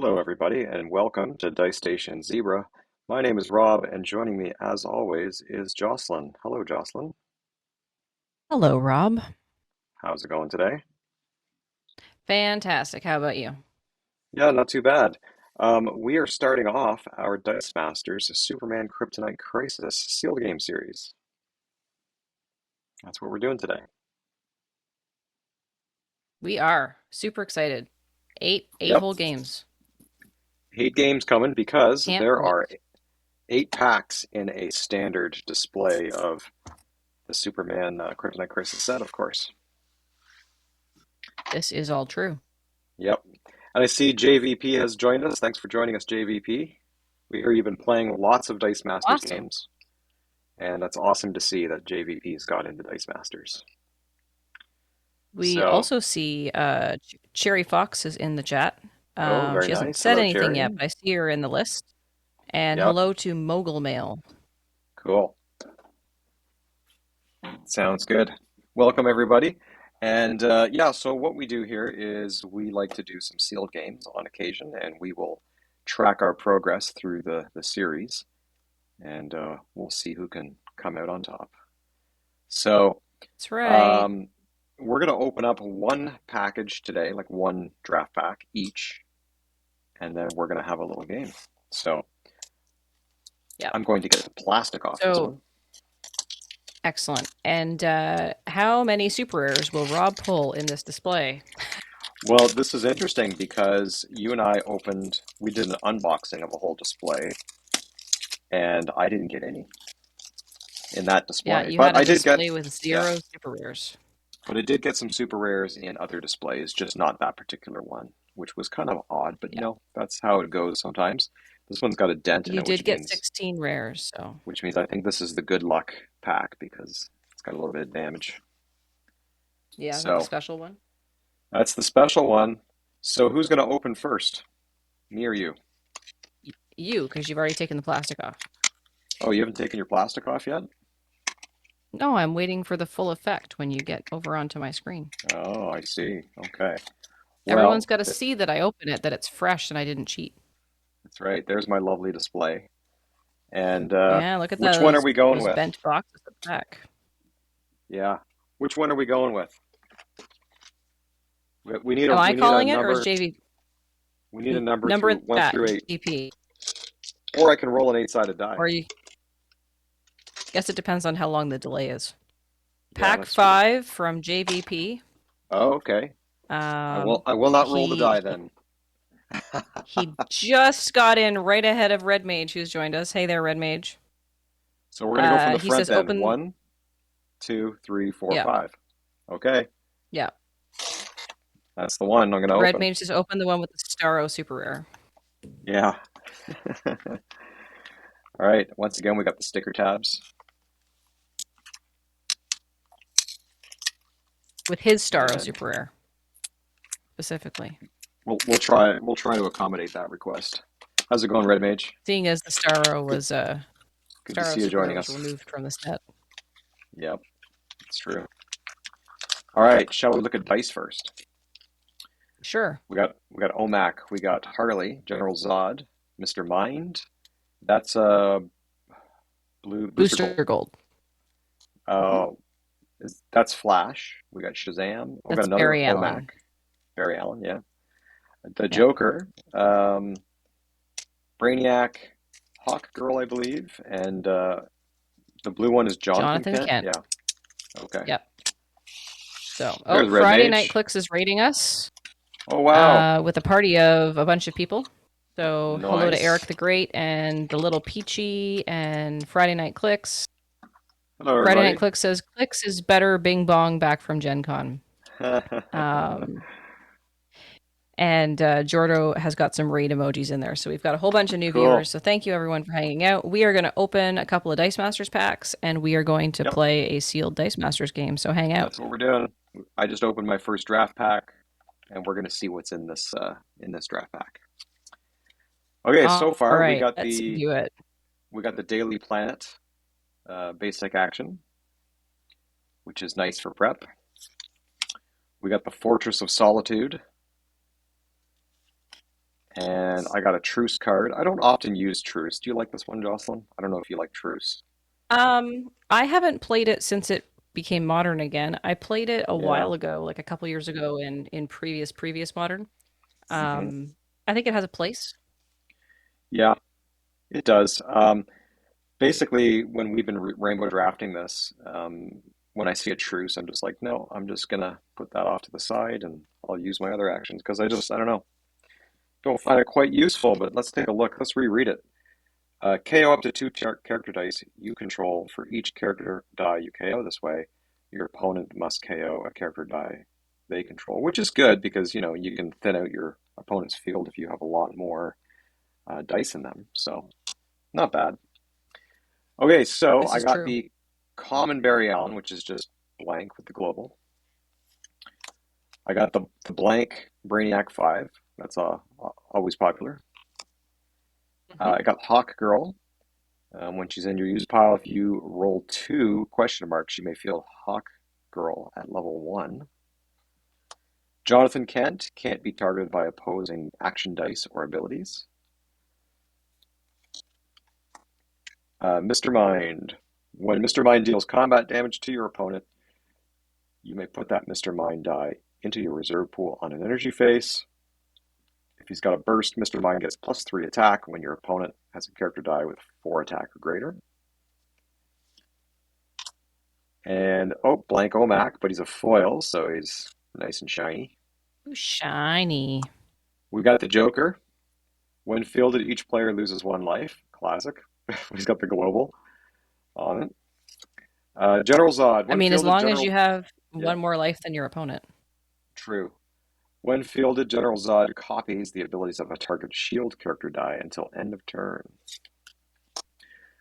Hello, everybody, and welcome to Dice Station Zebra. My name is Rob, and joining me, as always, is Jocelyn. Hello, Jocelyn. Hello, Rob. How's it going today? Fantastic. How about you? Yeah, not too bad. We are starting off our Dice Masters Superman Kryptonite Crisis sealed game series. That's what we're doing today. We are super excited. Eight Yep, whole games. 8 games coming because Can't there wait. are 8 packs in a standard display of the Superman Kryptonite Crisis set, of course. This is all true. Yep. And I see JVP has joined us. Thanks for joining us, JVP. We hear you've been playing lots of Dice Masters Awesome. games, and that's awesome to see that JVP's got into Dice Masters. We So, also see Cherry Fox is in the chat. oh, very She hasn't nice. said Hello, anything yet, Cherry. but I see her in the list. And Yep, hello to Mogul Mail. cool. Sounds good. Welcome, everybody. And yeah, so what we do here is we like to do some sealed games on occasion, and we will track our progress through the series, and we'll see who can come out on top. So, That's right. Um, we're going to open up one package today, like one draft pack each, and then we're going to have a little game. So Yeah. I'm going to get the plastic off this So one. excellent. And how many super rares will Rob pull in this display? Well, this is interesting because you and I we did an unboxing of a whole display, and I didn't get any in that Yeah, display. you But had a I did get, display with yeah, zero super rares. but I did get some super rares in other displays, just not that particular one, which was kind of odd, but Yeah. that's how it goes sometimes. This one's got a dent in You it, did get 16 rares, so which means I think this is the good luck pack because it's got a little bit of damage. yeah, is that the So special one? that's the special one. So who's going to open first? Me or you? You, because you've already taken the plastic off. Oh, you haven't taken your plastic off yet? No, I'm waiting for the full effect when you get over onto my screen. Oh, I see. Okay. Everyone's Well, got to see that I open it, that it's fresh and I didn't cheat. that's right. There's my lovely display. And Yeah, look at which one are we going those with? bent boxes at the back. Yeah. Which one are we going with? We need Am I we need a calling it or is number. JV We need a number number in through the one chat, through eight, GP? or I can roll an eight-sided die. Or you guess it depends on how long the delay is. Yeah, Pack that's true. 5 from JVP. Oh, okay. I will. Um, I will not roll the he die he then. he just got in right ahead of Red Mage, who's joined us. Hey there, Red Mage. So we're gonna go from the He front says then. open. One, two, three, four, Yeah, five. Okay, yeah. that's the one I'm gonna Red open. Mage just opened the one with the Starro super rare. Yeah. All right. Once again, we got the sticker tabs, With his Starro and super rare specifically. we'll try to accommodate that request. How's it going, Red Mage? Seeing as the Good, good to Starro see you super rare joining was us. removed from the set. Yep, it's true. All right, shall we look at dice first? Sure. We got Omac, we got Harley, General Zod, Mr. Mind. That's blue booster gold. Booster gold. Hmm. Uh, that's Flash. We got Shazam. We got That's another Barry Omac, Allen. Barry Allen. Yeah, the Yeah. Joker, Brainiac, Hawk Girl, I believe, and the blue one is Jonathan Jonathan Kent. Kent. Yeah. Okay. Yep. So, There's Red Friday Night Mage. Clicks is rating us Oh wow. with a party of a bunch of people. So, hello to Nice. Eric the Great and the Little Peachy and Friday Night Clicks. Hello Friday Night everybody. Clicks says Clicks is better Bing Bong back from Gen Con. Um, and Jordo has got some raid emojis in there. So we've got a whole bunch of new Cool. viewers. So thank you everyone for hanging out. We are going to open a couple of Dice Masters packs and we are going to Yep. play a sealed Dice Masters game. So hang out. That's what we're doing. I just opened my first draft pack, and we're gonna see what's in this draft pack. Okay, so All far right, let's do it. we got the Daily Planet basic action, which is nice for prep. We got the Fortress of Solitude, And I got a truce card. I don't often use truce. Do you like this one, Jocelyn? I don't know if you like truce. I haven't played it since it became modern again. I played it a Yeah. while ago, like a couple years ago in previous modern. Hmm. Um, I think it has a place. Yeah, it does. Basically, when we've been rainbow drafting this, when I see a truce, I'm just like, no, I'm just gonna put that off to the side and I'll use my other actions because I don't know, don't find it quite useful. But let's take a look. Let's reread it. KO up to two character dice you control for each character die you KO. This way, your opponent must KO a character die they control, which is good because you can thin out your opponent's field if you have a lot more dice in them. So not bad. Okay, so This I is got true. the common Barry Allen, which is just blank with the global. I got the blank Brainiac 5. That's always popular. Hmm. I got Hawk Girl. When she's in your use pile, if you roll two question marks, you may feel Hawk Girl at level 1. Jonathan Kent can't be targeted by opposing action dice or abilities. Mr. Mind. When Mr. Mind deals combat damage to your opponent, you may put that Mr. Mind die into your reserve pool on an energy face. If he's got a burst, Mr. Mind gets +3 attack when your opponent has a character die with 4 attack or greater. And oh, blank Omac, but he's a foil, so he's nice and shiny. Ooh, shiny. We got the Joker. When fielded, each player loses 1 life. Classic. He's got the global on it. General Zod. I When mean, as fielded, long as you General. have Yeah, one more life than your opponent, true. When fielded, General Zod copies the abilities of a target shield character die until end of turn.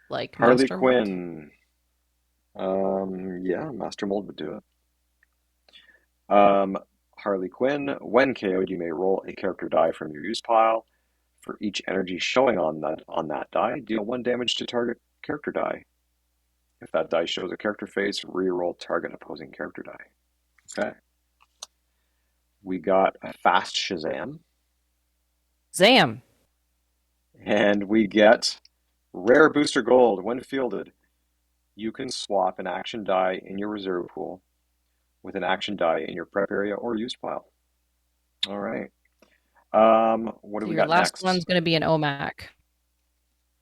like Harley Master Mold. Quinn. Yeah, Master Mold would do it. Harley Quinn. When KO'd, you may roll a character die from your use pile. For each energy showing on that die, deal 1 damage to target character die. If that die shows a character face, re-roll target opposing character die. Okay. We got a fast Shazam, Zam. and we get rare booster gold. When fielded, you can swap an action die in your reserve pool with an action die in your prep area or use pile. All right. What do So we your got last next? one's going to be an OMAC.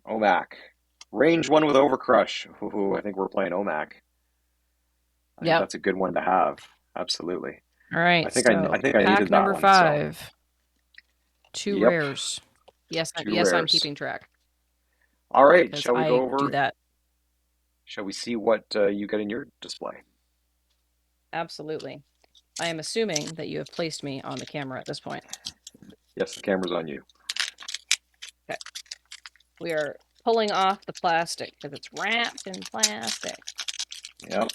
OMAC. Range 1 with Overcrush. Ooh, I think we're playing OMAC. I think Yep. that's a good one to have. Absolutely. All I right. think I, I So think I pack needed that number one. So, 5. Two yep, rares. Yes, two yes, I'm rares. keeping track All right. because Shall we go I do over? that. Shall we see what you get in your display? Absolutely. I am assuming that you have placed me on the camera at this point. Yes, the camera's on you. Okay. We are pulling off the plastic because it's wrapped in plastic. Yep.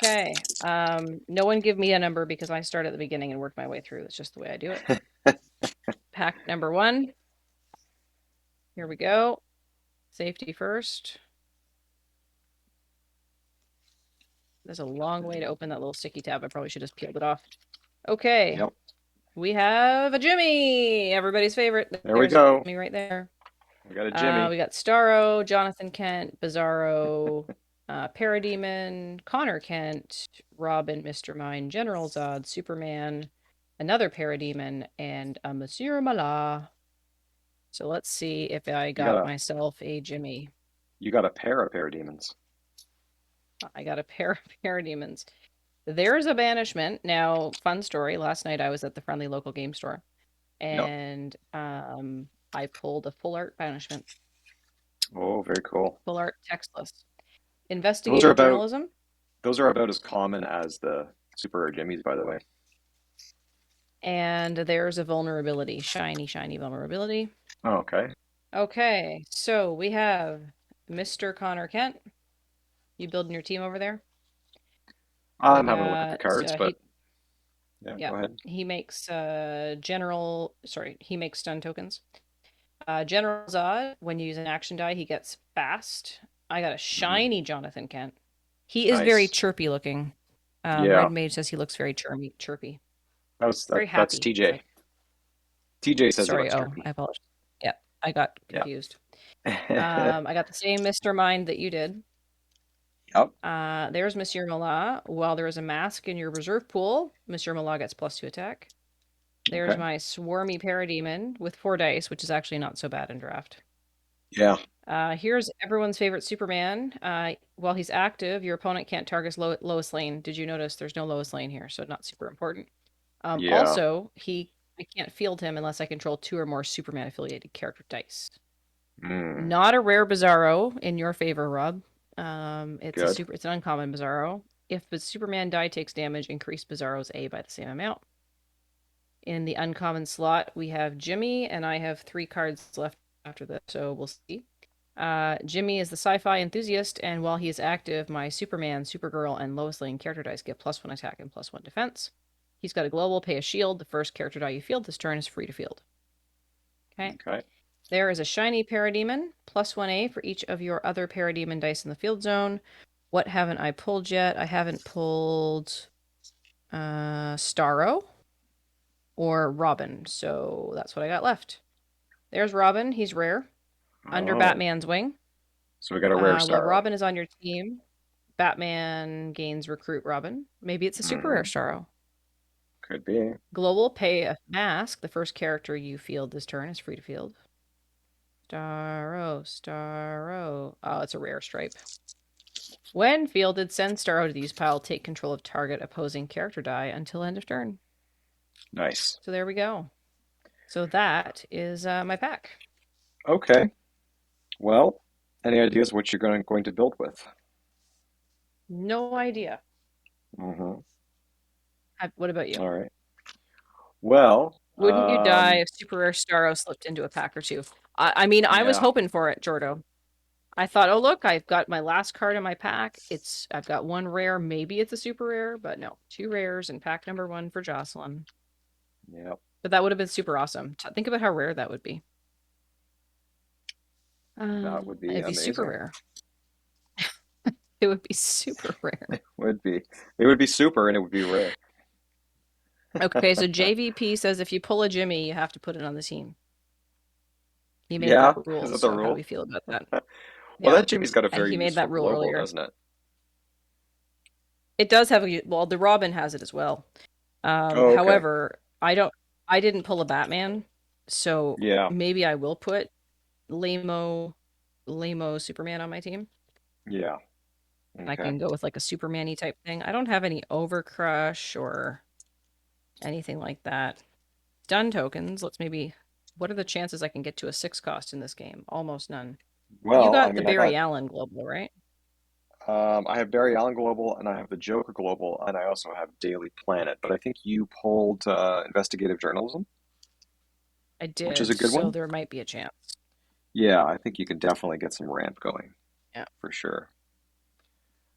Okay. No one give me a number because I start at the beginning and work my way through. That's just the way I do it. Pack number 1. Here we go. Safety first. There's a long way to open that little sticky tab. I probably should have just peeled it off. Okay. Yep. We have a Jimmy, everybody's favorite. There we There's a go. Jimmy right there. We got a Jimmy. We got Starro, Jonathan Kent, Bizarro, Parademon, Connor Kent, Robin, Mr. Mime, General Zod, Superman, another Parademon, and a Monsieur Mallah. So let's see if I You got got a myself a Jimmy. you got a pair of parademons. I got a pair of Parademons. There's a banishment. Now, fun story. Last night I was at the friendly local game store Yep. and I pulled a full art banishment, Oh, very cool. full art textless. Those are Investigative about journalism. those are about as common as the super rare Jimmies, by the way. And there's a vulnerability. Shiny, shiny vulnerability. Oh, okay. Okay, so we have Mr. Connor Kent. You building your team over there? We I'm having a look at the got cards, but yeah, yeah, go ahead. he makes he makes stun tokens. General Zod, when you use an action die, he gets fast. I got a Hmm. shiny Jonathan Kent. He is very Nice. chirpy looking. Yeah, Red Mage says he looks very chirpy. that was that. Very That's happy. It's TJ. like, TJ says he Sorry, likes oh, I turkey. apologize. Yeah, I got Yeah. confused. I got the same Mr. Mind that you did. Yep. There's Monsieur Mallah. While there is a mask in your reserve pool, Monsieur Mallah gets +2 attack. There's Okay. my Swarmy Parademon with 4 dice, which is actually not so bad in draft. Yeah. Here's everyone's favorite Superman. While he's active, your opponent can't target Lois Lane. Did you notice there's no Lois Lane here, so not super important. Yeah. Also, I can't field him unless I control 2 or more Superman affiliated character dice. Mm, Not a rare Bizarro in your favor, Rob. good. It's an uncommon Bizarro. If the Superman die takes damage, increase Bizarro's A by the same amount. In the uncommon slot, we have Jimmy, and I have 3 cards left after this, so we'll see. Jimmy is the sci-fi enthusiast, and while he is active, my Superman, Supergirl, and Lois Lane character dice get +1 attack and +1 defense. He's got a global, pay a shield. The first character die you field this turn is free to field. Okay. Okay. There is a shiny Parademon, +1A for each of your other Parademon dice in the field zone. What haven't I pulled yet? I haven't pulled Starro or Robin, so that's what I got left. There's Robin. He's rare. Under Oh, Batman's wing. so we got a rare While Starro. Robin is on your team, Batman gains Recruit Robin. Maybe it's a super rare Hmm. Starro. Could be. Global, pay a mask. The first character you field this turn is free to field. Starro, Starro. Oh, it's a rare stripe. When fielded, send Starro to the use pile. Take control of target opposing character die until end of turn. Nice. So there we go. So that is my pack. Okay. Well, any ideas what you're going to build with? No idea. Hmm. What about you? All right. Well, Wouldn't you die if super rare Starro slipped into a pack or two? I mean, I was yeah, hoping for it, Jordo. I thought, oh look, I've got my last card in my pack. I've got 1 rare. Maybe it's a super rare, but no, 2 rares in pack number 1 for Jocelyn. yeah, But that would have been super awesome. Think about how rare that would be. that would be It'd be super amazing. rare. It would be super rare. Would be. It would be super and it would be rare. Okay, so JVP says if you pull a Jimmy, you have to put it on the team. He made Yeah, that is rule, that the so how do we rule? feel about that? Well, Yeah, that Jimmy's got a very he made useful that rule global, earlier. doesn't it? It does have well, the Robin has it as well. Oh, okay. However, I didn't pull a Batman, so Yeah, maybe I will put Lamo, Lamo Superman on my team. yeah. And I Okay. can go with like a Superman-y type thing. I don't have any Overcrush or anything like that. Stun tokens. Let's maybe. What are the chances I can get to a 6 cost in this game? Almost none. You Well, I got the mean, I Barry got Allen Global, right? I have Barry Allen Global and I have the Joker Global and I also have Daily Planet. But I think you pulled investigative journalism, I which is did, a good so one. there might be a chance. Yeah, I think you can definitely get some ramp going Yeah. for sure.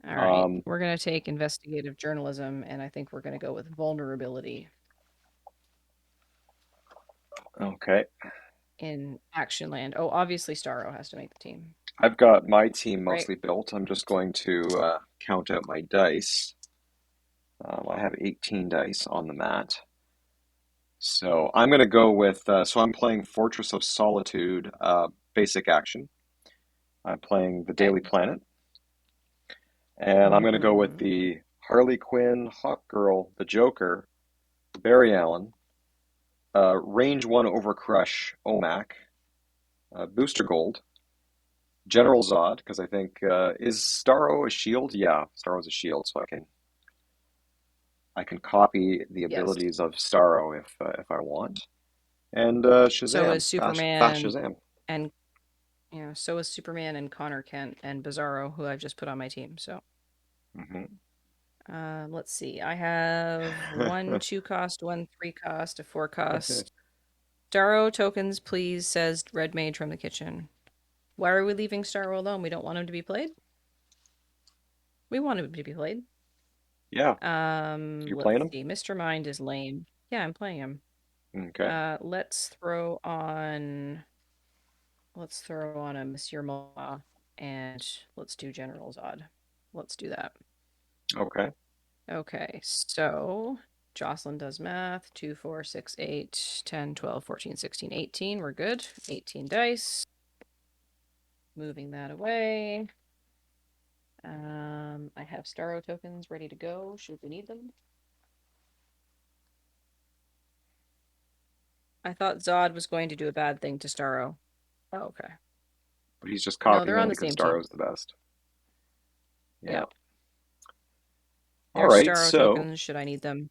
All right. Um, We're going to take investigative journalism, and I think we're going to go with vulnerability okay. in Action Land. Oh, obviously Starro has to make the team, I've got my team right? mostly built. I'm just going to count out my dice. I have 18 dice on the mat. So I'm going to go with, so I'm playing Fortress of Solitude, basic action. I'm playing the Okay. Daily Planet. And I'm going to go with Mm-hmm. the Harley Quinn, Hawk Girl, the Joker, Barry Allen, Range 1 Overcrush, OMAC, Booster Gold, General Zod, because I think, is Starro a shield? Yeah, Starro's a shield, so I can copy the Yes. abilities of Starro if I want. And So Shazam, is fast Superman Shazam. and so is Superman and Connor Kent and Bizarro, who I've just put on my team. So, Hmm. let's see. I have 1 2 cost, 1 3 cost, a 4 cost. Starro tokens, please, says Red Mage from the kitchen. Why are we leaving Starro alone? We don't want him to be played? We want him to be played. Yeah, you're Let's playing him? see. Mr. Mind is lame. Yeah, I'm playing him. Okay, Let's throw on a Monsieur Ma and let's do General Zod. Let's do that. okay. Okay, so Jocelyn does math. 2, 4, 6, 8, 10, 12, 14, 16, 18. We're good. 18 dice. Moving that away. I have Starro tokens ready to go should we need them. I thought Zod was going to do a bad thing to Starro. Oh, okay. But he's just No, copying they're on them the because same team. Starro's the best. Yeah. Yep. All There's right. Starro So tokens should I need them.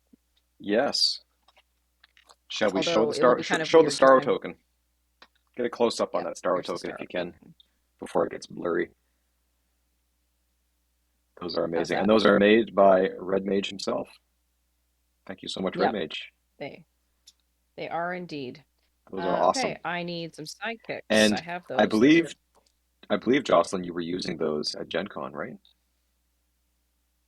yes, shall we show Although the it'll star? be kind of Show the weird because Starro I'm. token. Get a close up on Yep, that Starro there's the token if Starro you can token. before it gets blurry. Those are How's amazing, and that? those are made by Red Mage himself. Thank you so much, Red Yep, Mage. they they are indeed. Those are Okay, awesome. I need some sidekicks. I And have I those. Those are. believe, I believe, Jocelyn, you were using those at Gen Con, right?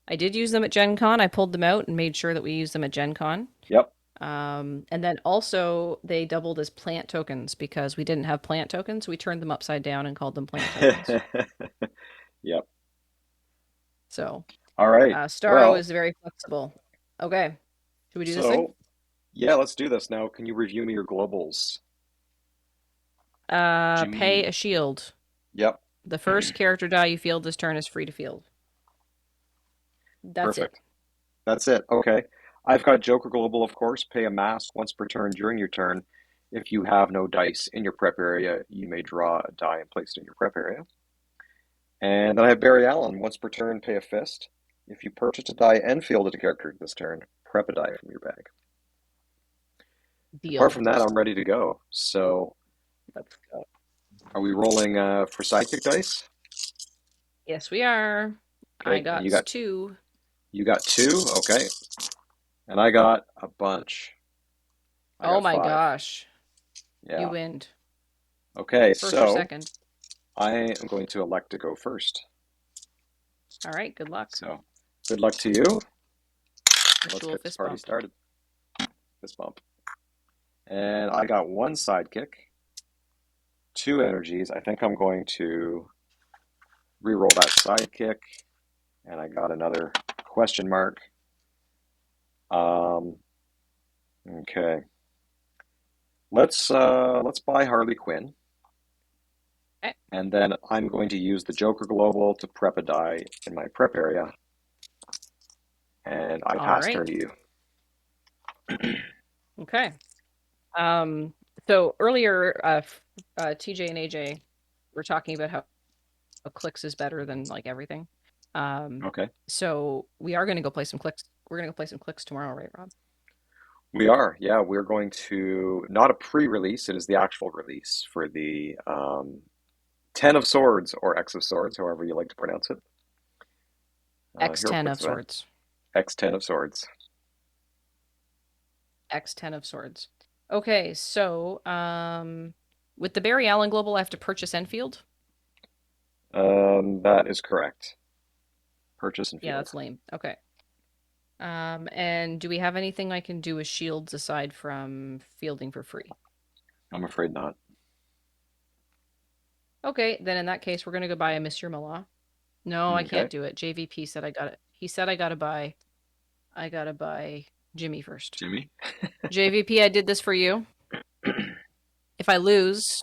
I did use them at Gen Con. I pulled them out and made sure that we used them at Gen Con. Yep. And then also they doubled as plant tokens because we didn't have plant tokens. We turned them upside down and called them plant tokens. Yep. So All right. Starro Well, is very flexible. Okay, should we do this thing? so yeah, let's do this now. Can you review me your globals, Pay a Jimmy? shield. Yep. The first character die you field this turn is free to field. That's it. Perfect. That's it. Okay. I've got Joker Global, of course. Pay a mass once per turn during your turn. If you have no dice in your prep area, you may draw a die and place it in your prep area. And then I have Barry Allen. Once per turn, pay a fist. If you purchase a die and fielded a character this turn, prep a die from your bag. Apart Deal. from that, I'm ready to go. So, Let's go. are we rolling for sidekick dice? Yes, we are. I Okay, and got two. you got two. Okay, and I got a bunch. I Oh got my five. gosh. You Yeah. win. Okay, First or so second. I am going to elect to go first. All right, good luck. So, good luck to you. Wish Let's you a get this fist party bump. started. Fist bump. And I got one sidekick, two energies. I think I'm going to re-roll that sidekick, and I got another question mark. Um, okay, let's buy Harley Quinn, Okay. and then I'm going to use the Joker Global to prep a die in my prep area, and I All pass turn right. to you. Okay. Um, so earlier, TJ and AJ were talking about how clicks is better than like everything. Um, Okay, so we are going to go play some clicks. We're going to go play some clicks tomorrow, right, Rob? we are. Yeah, we're going to not a pre-release. It is the actual release for the Ten of Swords or X of Swords, however you like to pronounce it. Hero X10 Clicks of event. swords. X10 of Swords. X10 of swords. Okay, so with the Barry Allen Global, I have to purchase Enfield. That is correct. Purchase and Yeah, field. that's lame. Okay. And do we have anything I can do with shields aside from fielding for free? I'm afraid not. Okay, then in that case, we're gonna go buy a Monsieur Mallah. No, I Okay. can't do it. JVP said I got it. He said I gotta buy Jimmy first. Jimmy? JVP, I did this for you. If I lose,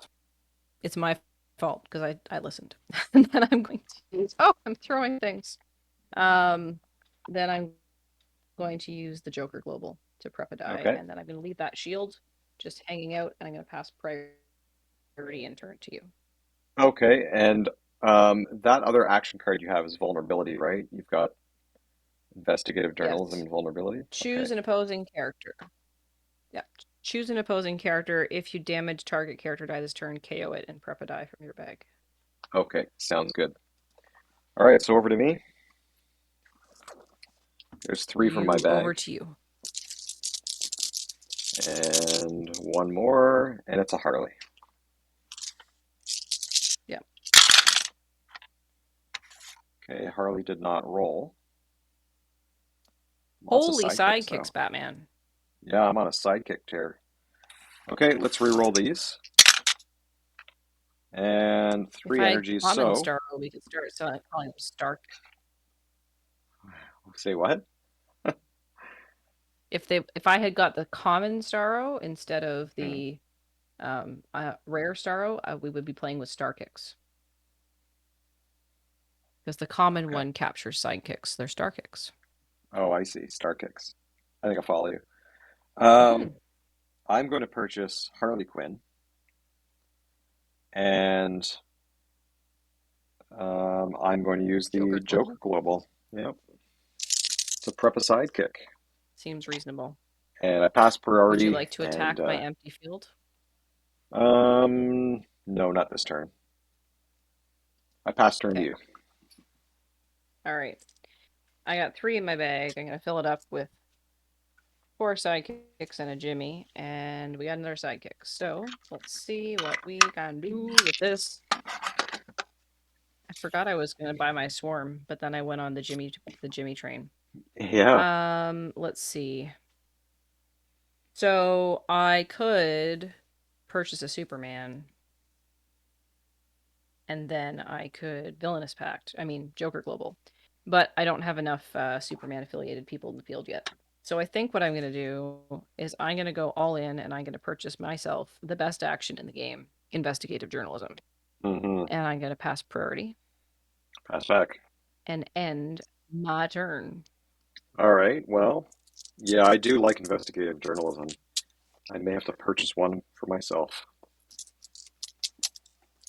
it's my fault because I listened. And then I'm going to use. Oh, I'm throwing things. Um, then I'm going to use the Joker Global to prep a die, Okay. and then I'm going to leave that shield just hanging out, and I'm going to pass priority and turn it to you. Okay. And that other action card you have is vulnerability, right? You've got investigative journalism Yes. and vulnerability. Okay. Choose an opposing character. Yeah. Choose an opposing character. If you damage target character die this turn, KO it and prep a die from your bag. Okay. Sounds good. All right. So over to me. There's three from my You over bag. to you. And one more. And it's a Harley. Yeah. Okay. Harley did not roll. Lots of Holy sidekicks, though. sidekicks, Batman. Yeah, I'm on a sidekick tear. Okay, let's re-roll these. And If three I energies. common So, star, we could start calling him Stark. say what? if I had got the common Starro instead of Hmm. the rare Starro, we would be playing with Star Kicks because the common Okay. one captures sidekicks. They're Star Kicks. Oh, I see. Star kicks. I think I follow you. Hmm. I'm going to purchase Harley Quinn, and I'm going to use the Joker Joker Global Global. Yep. To prep a sidekick. seems reasonable. And I pass Would you priority, like to and attack my empty field? no, not this turn. I pass turn to Okay. you. All right. I got three in my bag. I'm gonna fill it up with four sidekicks and a Jimmy, and we got another sidekick. So let's see what we can do with this. I forgot I was gonna buy my swarm, but then I went on the Jimmy train. Yeah. Let's see. So I could purchase a Superman, and then I could Villainous Pact. I mean Joker Global, but I don't have enough Superman affiliated people in the field yet. So I think what I'm gonna do is I'm gonna go all in, and I'm gonna purchase myself the best action in the game, investigative journalism, Mm-hmm. and I'm gonna pass priority Pass back. and end my turn. All right. Well, yeah, I do like investigative journalism. I may have to purchase one for myself.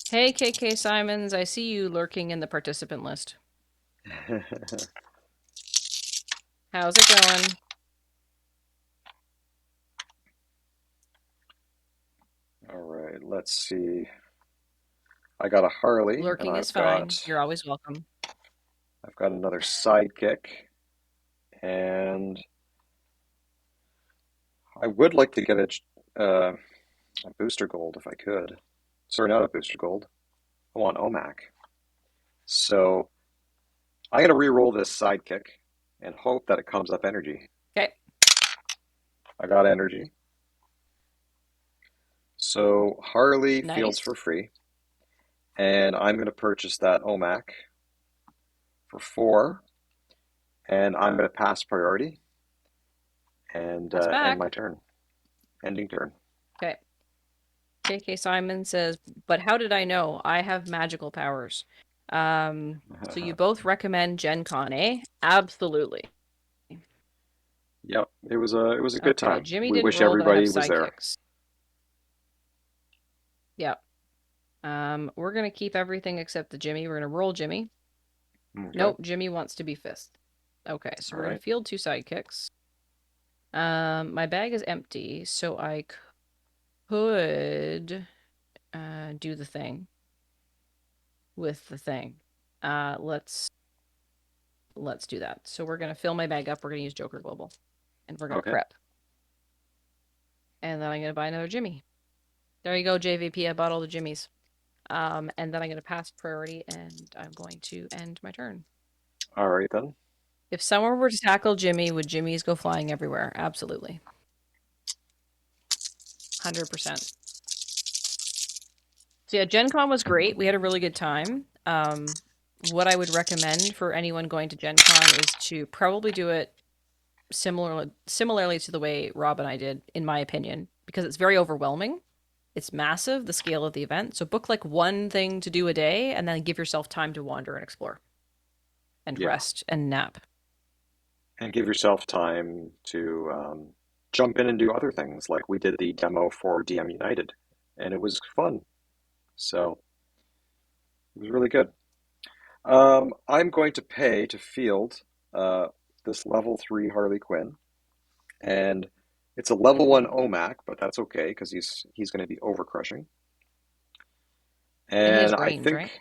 Hey, KK Simons, I see you lurking in the participant list. How's it going? All right. Let's see. I got a Harley, and Lurking is fine. You're always welcome. I've got another sidekick, and I would like to get a booster gold if I could. Sorry, not a booster gold. I want OMAC. So I'm going to re-roll this sidekick and hope that it comes up energy. Okay, I got energy. So Harley fields nice. for free, and I'm going to purchase that OMAC for four, and I'm going to pass priority and That's end my back. turn. Ending turn. Okay. KK Simon says, but how did I know? I have magical powers. So you both recommend Gen Con, eh? Absolutely. Yep, it was a good Okay, time. Jimmy We didn't wish roll, but I have everybody was there. sidekicks. Yep. We're gonna keep everything except the Jimmy. We're gonna roll Jimmy. Okay, Nope, Jimmy wants to be fifth. Okay, so all we're gonna right, field two sidekicks. My bag is empty, so I could do the thing with the thing. Uh, let's let's do that. So we're gonna fill my bag up. We're gonna use Joker Global, and we're gonna okay, prep. And then I'm gonna buy another Jimmy. There you go, JVP. I bought all the Jimmies. And then I'm gonna pass priority, and I'm going to end my turn. all right then. If someone were to tackle Jimmy, would Jimmys go flying everywhere? Absolutely, 100%. So yeah, Gen Con was great. We had a really good time. What I would recommend for anyone going to Gen Con is to probably do it similarly to the way Rob and I did, in my opinion, because it's very overwhelming. It's massive, the scale of the event. So book like one thing to do a day and then give yourself time to wander and explore and Yeah, rest and nap. and give yourself time to jump in and do other things. Like we did the demo for DM United, and it was fun. So it was really good. I'm going to pay to field uh, this level three Harley Quinn, and it's a level one Hmm. OMAC, but that's okay because he's going to be over crushing. And he And has I range, right? think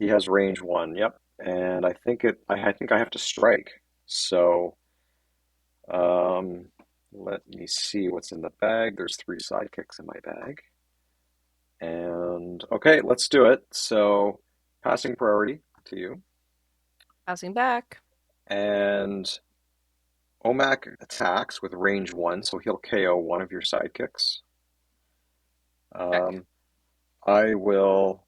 he has range one. Yep. And I think I have to strike. So um, let me see what's in the bag. There's three sidekicks in my bag. And okay, let's do it. So passing priority to you. Passing back. And Omak attacks with range one, so he'll KO one of your sidekicks. Check. Um, I will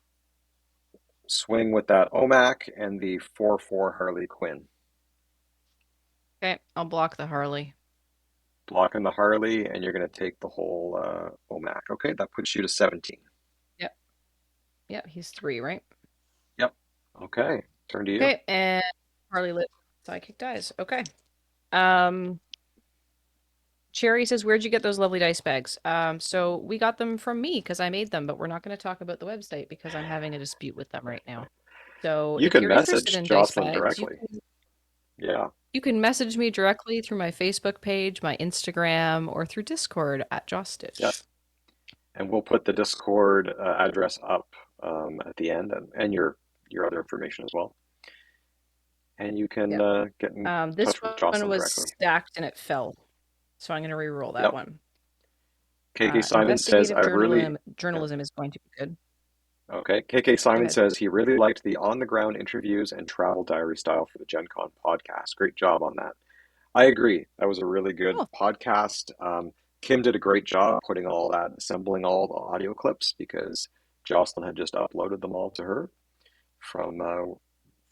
swing with that Omak and the 4/4 Harley Quinn. Okay, I'll block the Harley. blocking the Harley, and you're going to take the whole OMAC. Okay, that puts you to 17. Yep. Yep. He's 3, right? Yep. Okay, turn to you. Okay. And Harley lit sidekick dies. Okay. Um, Cherry says, "Where'd you get those lovely dice bags?" So we got them from me because I made them, but we're not going to talk about the website because I'm having a dispute with them right now. So You if can you're interested message in dice Jocelyn bags, directly. Yeah. you can message me directly through my Facebook page, my Instagram, or through Discord at Yeah. Jostitch. And we'll put the Discord address up at the end, and your other information as well. And you can Yep. get in This touch with one Jocelyn was directly. stacked and it fell, so I'm going to re-roll that Yep. one. KK Simon says, Investigative I really, yeah, journalism is going to be good. okay. KK Go Simon ahead. says he really liked the on the ground interviews and travel diary style for the Gen Con podcast. Great job on that. I agree. That was a really good Oh. podcast. Kim did a great job putting all that, assembling all the audio clips because Jocelyn had just uploaded them all to her from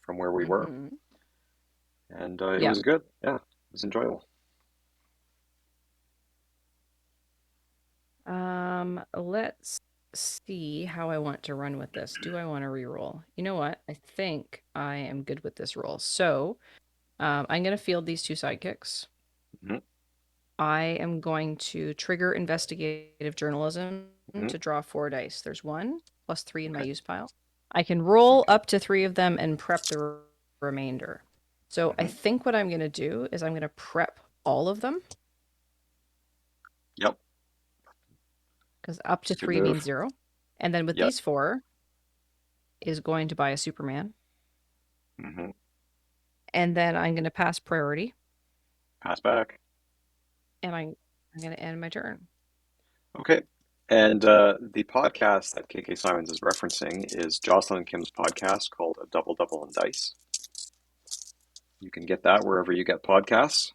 from where we were, Hmm. and it Yeah. was good. Yeah, it was enjoyable. Let's see how I want to run with this. Do I want to re-roll? You know what? I think I am good with this roll. So, I'm going to field these 2 sidekicks. Hmm. I am going to trigger investigative journalism Hmm. to draw 4 dice. There's 1 plus 3 in my Okay. use pile. I can roll Okay. up to 3 of them and prep the remainder. So I Hmm. think what I'm going to do is I'm going to prep all of them Yep, because up to it's a good 3 means move. 0. And then with Yep. these 4 is going to buy a Superman. Hmm. And then I'm going to pass priority Pass back. and I'm going to end my turn. Okay. And the podcast that KK Simons is referencing is Jocelyn and Kim's podcast called A Double Double and Dice. You can get that wherever you get podcasts.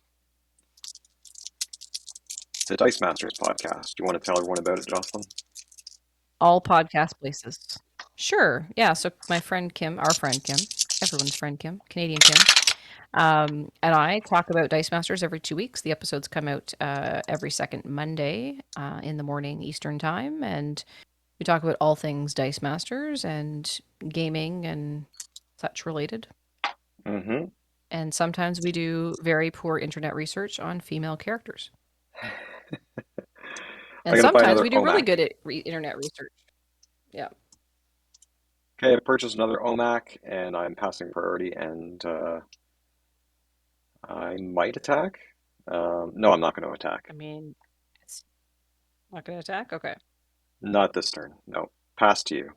The Dice Masters podcast. Do you want to tell everyone about it, Jocelyn? All podcast places. Sure. Yeah. So my friend Kim, our friend Kim, everyone's friend Kim, Canadian Kim, and I talk about Dice Masters every 2 weeks. The episodes come out every second Monday in the morning Eastern time, and we talk about all things Dice Masters and gaming and such related. Mm-hmm. And sometimes we do very poor internet research on female characters. I And gotta buy sometimes another we do really OMAC. good at internet research. Yeah. Okay, I purchased another OMAC and I'm passing priority and I might attack. No, I'm not going to attack. I mean, it's not going to attack. Okay. Not this turn. No. Pass to you.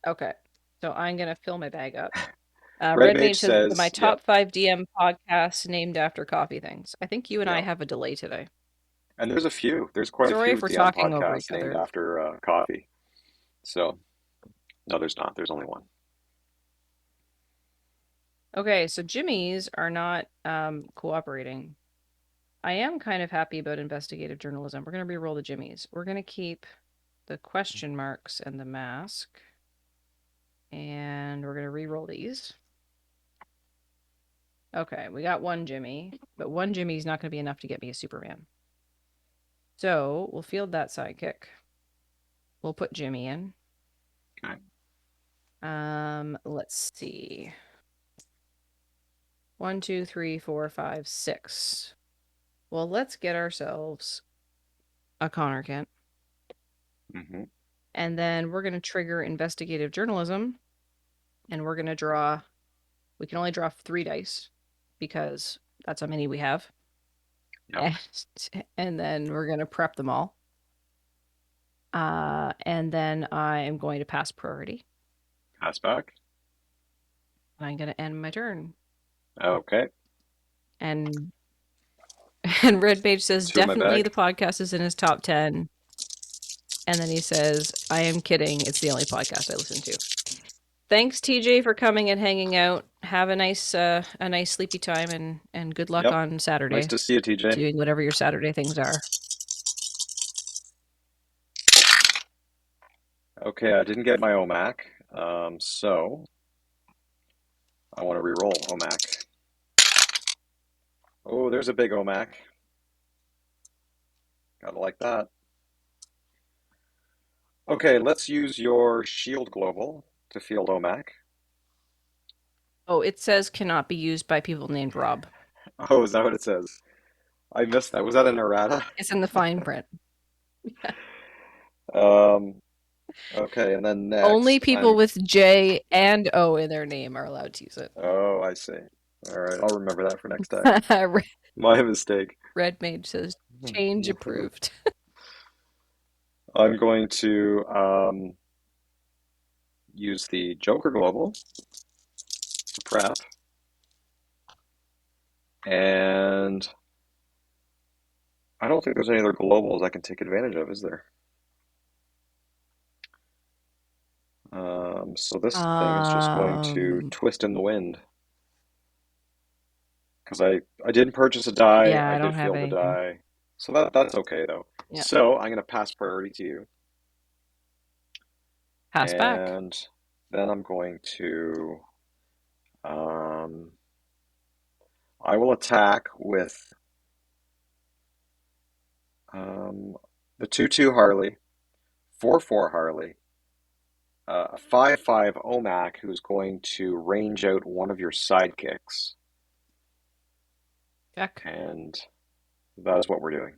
Okay. So I'm going to fill my bag up. Red Red Mage Mage says my says, yeah. top 5 DM podcasts named after coffee things. I think you and I Yeah. have a delay today. And there's a few. There's quite a Sorry few if we're DM talking over each podcasts named other. after coffee. So, no, there's not. There's only one. Okay, so Jimmy's are not cooperating. I am kind of happy about investigative journalism. We're going to re-roll the Jimmy's. We're going to keep the question marks and the mask. And we're going to re-roll these. Okay, we got 1 Jimmy, but 1 Jimmy's not going to be enough to get me a Superman. So we'll field that sidekick. We'll put Jimmy in. Okay. Let's see. 1, 2, 3, 4, 5, 6. Well, let's get ourselves a Connor Kent. Mm-hmm. And then we're going to trigger investigative journalism. And we're going to draw. We can only draw 3 dice because that's how many we have. Yep. And then we're going to prep them all. And then I am going to pass priority. Pass back. And I'm going to end my turn. Okay. And and Red Page says 2 in my definitely bag. the podcast is in his top 10. And then he says, I am kidding. It's the only podcast I listen to. Thanks, TJ, for coming and hanging out. Have a nice sleepy time and good luck Yep. on Nice Saturday, to see you, TJ. doing whatever your Saturday things are. Okay, I didn't get my OMAC, so I want to re-roll OMAC. Oh, there's a big OMAC. Gotta like that. Okay, let's use your shield global to field OMAC. Oh, it says cannot be used by people named Rob. Oh, is that what it says? I missed that. Was that an errata? It's in the fine print. Um, okay, and then Only next, people with J and O in their name are allowed to use it. oh, I see. All right, I'll remember that for next time. My mistake. Red Mage says change approved. I'm going to use the Joker Global to prep, and I don't think there's any other globals I can take advantage of, is there? So this thing is just going to Um, twist in the wind because I didn't purchase a die. yeah, I I did don't have field the anything. die, so that's okay though. Yeah, So I'm going to pass priority to you, pass back. and then I'm going to um, I will attack with um, the 2/2 Harley, 4/4 Harley, a 5/5 OMAC who's going to range out one of your sidekicks, Check. and that is what we're doing.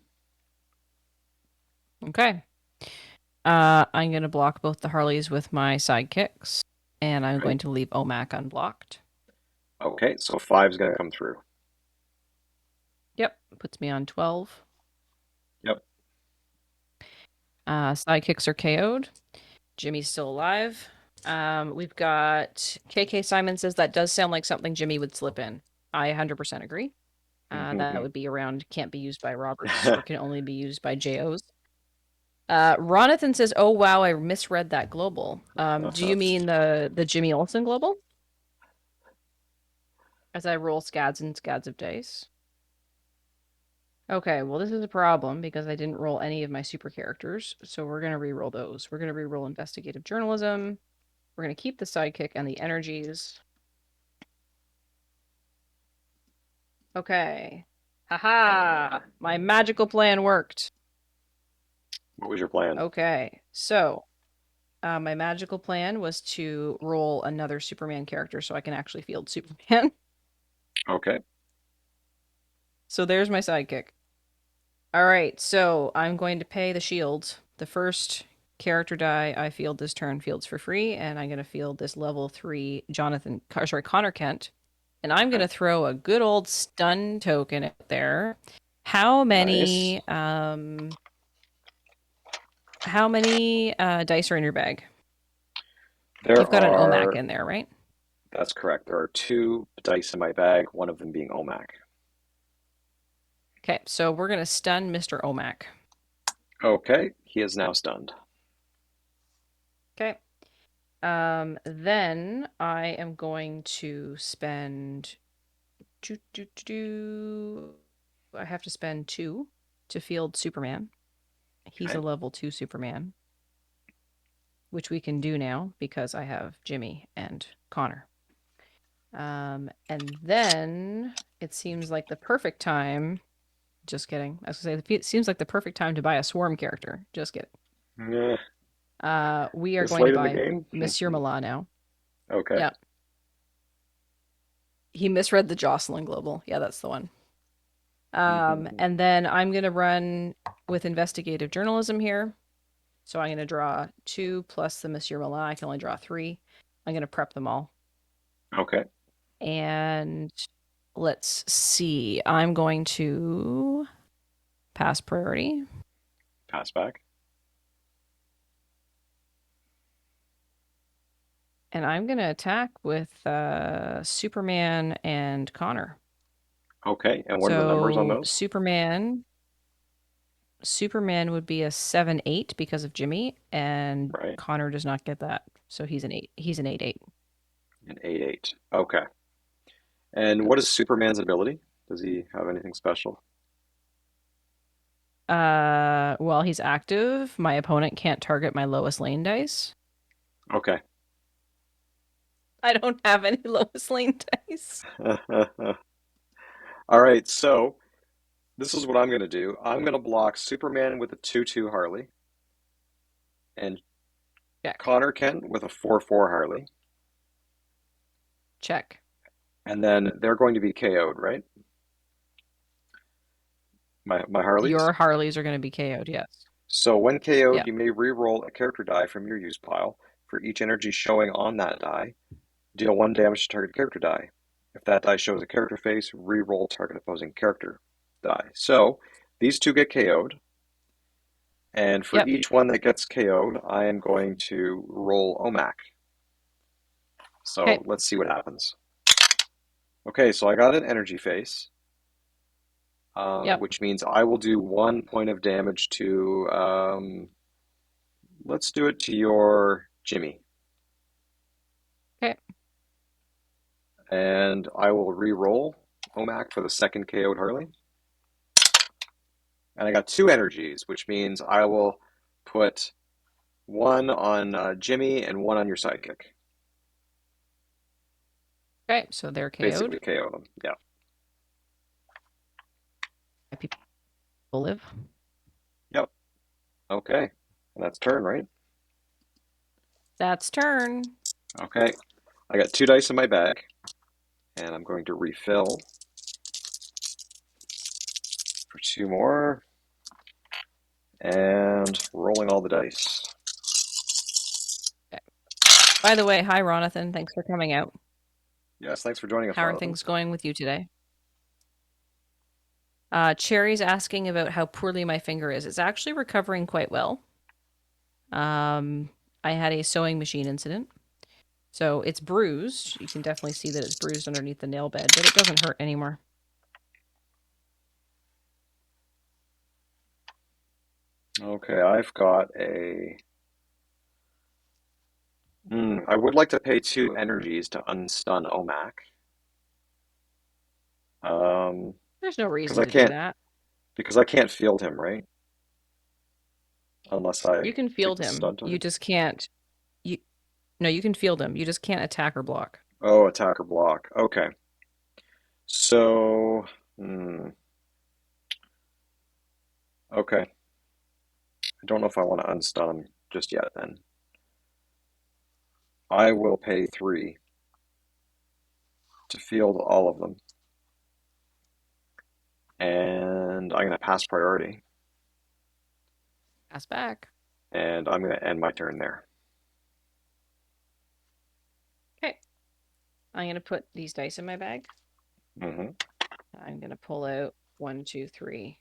Okay. I'm going to block both the Harleys with my sidekicks, and I'm Right? going to leave OMAC unblocked. Okay, so five's going to come through. Yep, puts me on 12. Yep. Sidekicks are KO'd. Jimmy's still alive. We've got KK Simon says that does sound like something Jimmy would slip in. I 100% agree. That would be around can't be used by Roberts or can only be used by JOs. Ronathan says, "Oh wow, I misread that global. Do you mean the Jimmy Olsen global?" As I roll scads and scads of dice. Okay, well this is a problem because I didn't roll any of my super characters, so we're gonna re-roll those. We're gonna re-roll investigative journalism. We're gonna keep the sidekick and the energies. Okay. Haha! My magical plan worked. What was your plan? Okay, so my magical plan was to roll another Superman character so I can actually field Superman. Okay. So there's my sidekick. All right, so I'm going to pay the shield. The first character die I field this turn fields for free, and I'm going to field this level 3 Connor Kent. And I'm going Okay. to throw a good old stun token out there. How Nice. many dice are in your bag? There You've got an OMAC are, in there, right? that's correct. There are two dice in my bag, one of them being OMAC. Okay, so we're going to stun Mr. OMAC. Okay, he is now stunned. Okay. Then I am going to spend I have to spend 2 to field Superman. He's a Okay. level 2 Superman, which we can do now because I have Jimmy and Connor. And then it seems like the perfect time. Just kidding. I was gonna say it seems like the perfect time to buy a swarm character. Just kidding. Yeah. We are This going to late in the buy game? Monsieur Milan now. Okay. Yeah, he misread the Jocelyn Global. Yeah, that's the one. And then I'm gonna run with investigative journalism here. So I'm gonna draw 2 plus the Monsieur Milan. I can only draw 3. I'm gonna prep them all. Okay. And let's see. I'm going to pass priority. Pass back. And I'm gonna attack with Superman and Connor. Okay. And what are the numbers on So those? Superman would be a 7/8 because of Jimmy, and Right. Connor does not get that. So he's an 8. He's an 8/8. An 8/8. Okay. And what is Superman's ability? Does he have anything special? While he's active, my opponent can't target my lowest lane dice. Okay. I don't have any lowest lane dice. All right. So this is what I'm going to do. I'm going to block Superman with a 2-2 Harley and Check. Connor Kent with a 4-4 Harley. Check. And then they're going to be KO'd, right? My Harleys. Your Harleys are going to be KO'd, yes. So when KO'd, Yeah. you may re-roll a character die from your use pile. For each energy showing on that die, deal 1 damage to target character die. If that die shows a character face, re-roll target opposing character die. So these two get KO'd, and for Yep. each one that gets KO'd, I am going to roll OMAC. So Okay. let's see what happens. Okay, so I got an energy face, Yep. which means I will do 1 point of damage to, let's do it to your Jimmy. Okay. And I will re-roll OMAC for the second KO'd Harley. And I got 2 energies, which means I will put 1 on Jimmy and 1 on your sidekick. Okay. So they're Basically KO'd. KO them. Yeah. People live. Yep. Okay. And that's turn, right? That's turn. Okay. I got 2 dice in my bag, and I'm going to refill for 2 more, and rolling all the dice. Okay. By the way, hi, Ronathan. Thanks for coming out. Yes, thanks for joining us, How are Ronathan. things going with you today? Cherry's asking about how poorly my finger is. It's actually recovering quite well. Um, I had a sewing machine incident. So it's bruised. You can definitely see that it's bruised underneath the nail bed, but it doesn't hurt anymore. Okay, I've got a. I would like to pay 2 energies to unstun OMAC. Um, There's no because reason I to do can't that. because I can't field him, right? Unless You I can take field the him. stun You target. just can't. You No, you can field him. You just can't attack or block. Oh, attack or block. Okay. So, okay. I don't know if I want to unstun him just yet then. I will pay 3 to field all of them. And I'm going to pass priority. Pass back. And I'm going to end my turn there. Okay. I'm gonna put these dice in my bag. hmm I'm gonna pull out 1, 2, 3,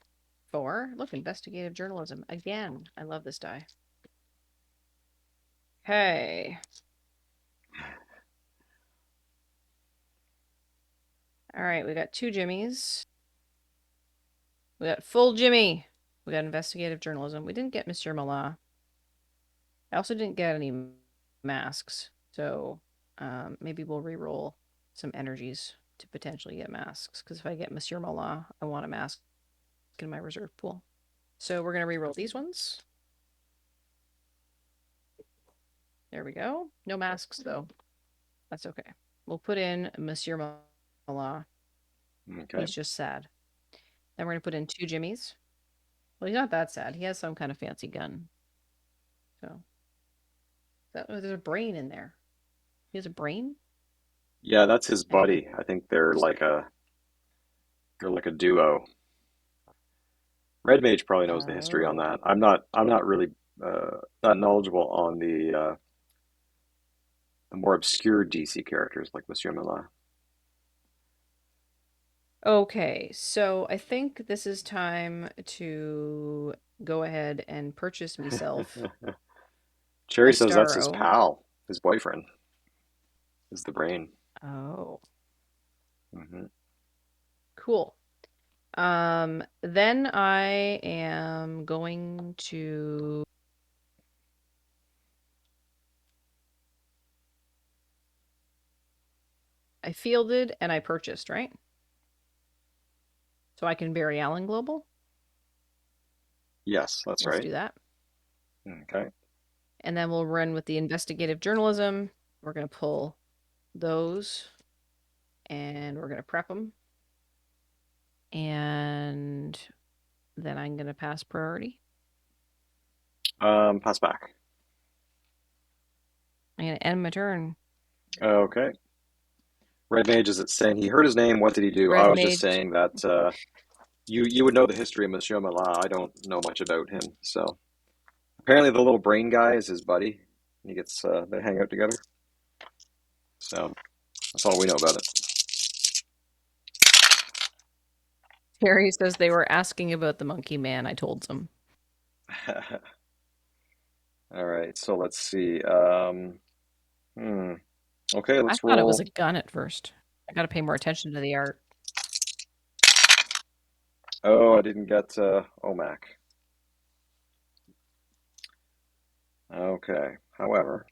4. Look, investigative journalism again. I love this die. Okay. All right, we got 2 Jimmies. We got full Jimmy. We got investigative journalism. We didn't get Monsieur Malat. I also didn't get any masks, so maybe we'll re-roll some energies to potentially get masks. Because if I get Monsieur Malat, I want a mask in my reserve pool. So we're gonna re-roll these ones. There we go. No masks though. That's okay. We'll put in Monsieur Malat. Okay. He's just sad. Then we're gonna put in 2 Jimmies. Well, he's not that sad. He has some kind of fancy gun. So there's a brain in there. He has a brain. Yeah, that's his Anyway. buddy. I think they're like a duo. Red Mage probably knows the history on Oh. that. I'm not really that knowledgeable on the more obscure DC characters like Monsieur Mila. Okay, so I think this is time to go ahead and purchase myself a Cherry says that's his Starro. pal, his boyfriend, is the brain. Oh, hmm cool. Then I am going to I fielded and I purchased, right? So I can bury Allen Global. Yes, that's Let's right. do that. Okay. And then we'll run with the investigative journalism. We're going to pull those and we're going to prep them. And then I'm going to pass priority. Pass back. I'm going to end my turn. Okay. Red Mage is it saying he heard his name? What did he do? I Red was just Mage. saying that you would know the history of Monsieur Malin. I don't know much about him, so apparently the little brain guy is his buddy. He gets they hang out together. So that's all we know about Harry says they were asking about the monkey man. I told them. it. All right, so let's see. Hmm. Okay, I let's thought it was roll. a gun at first. I got to pay more attention to the art. Oh, I didn't get OMAC. Okay. However,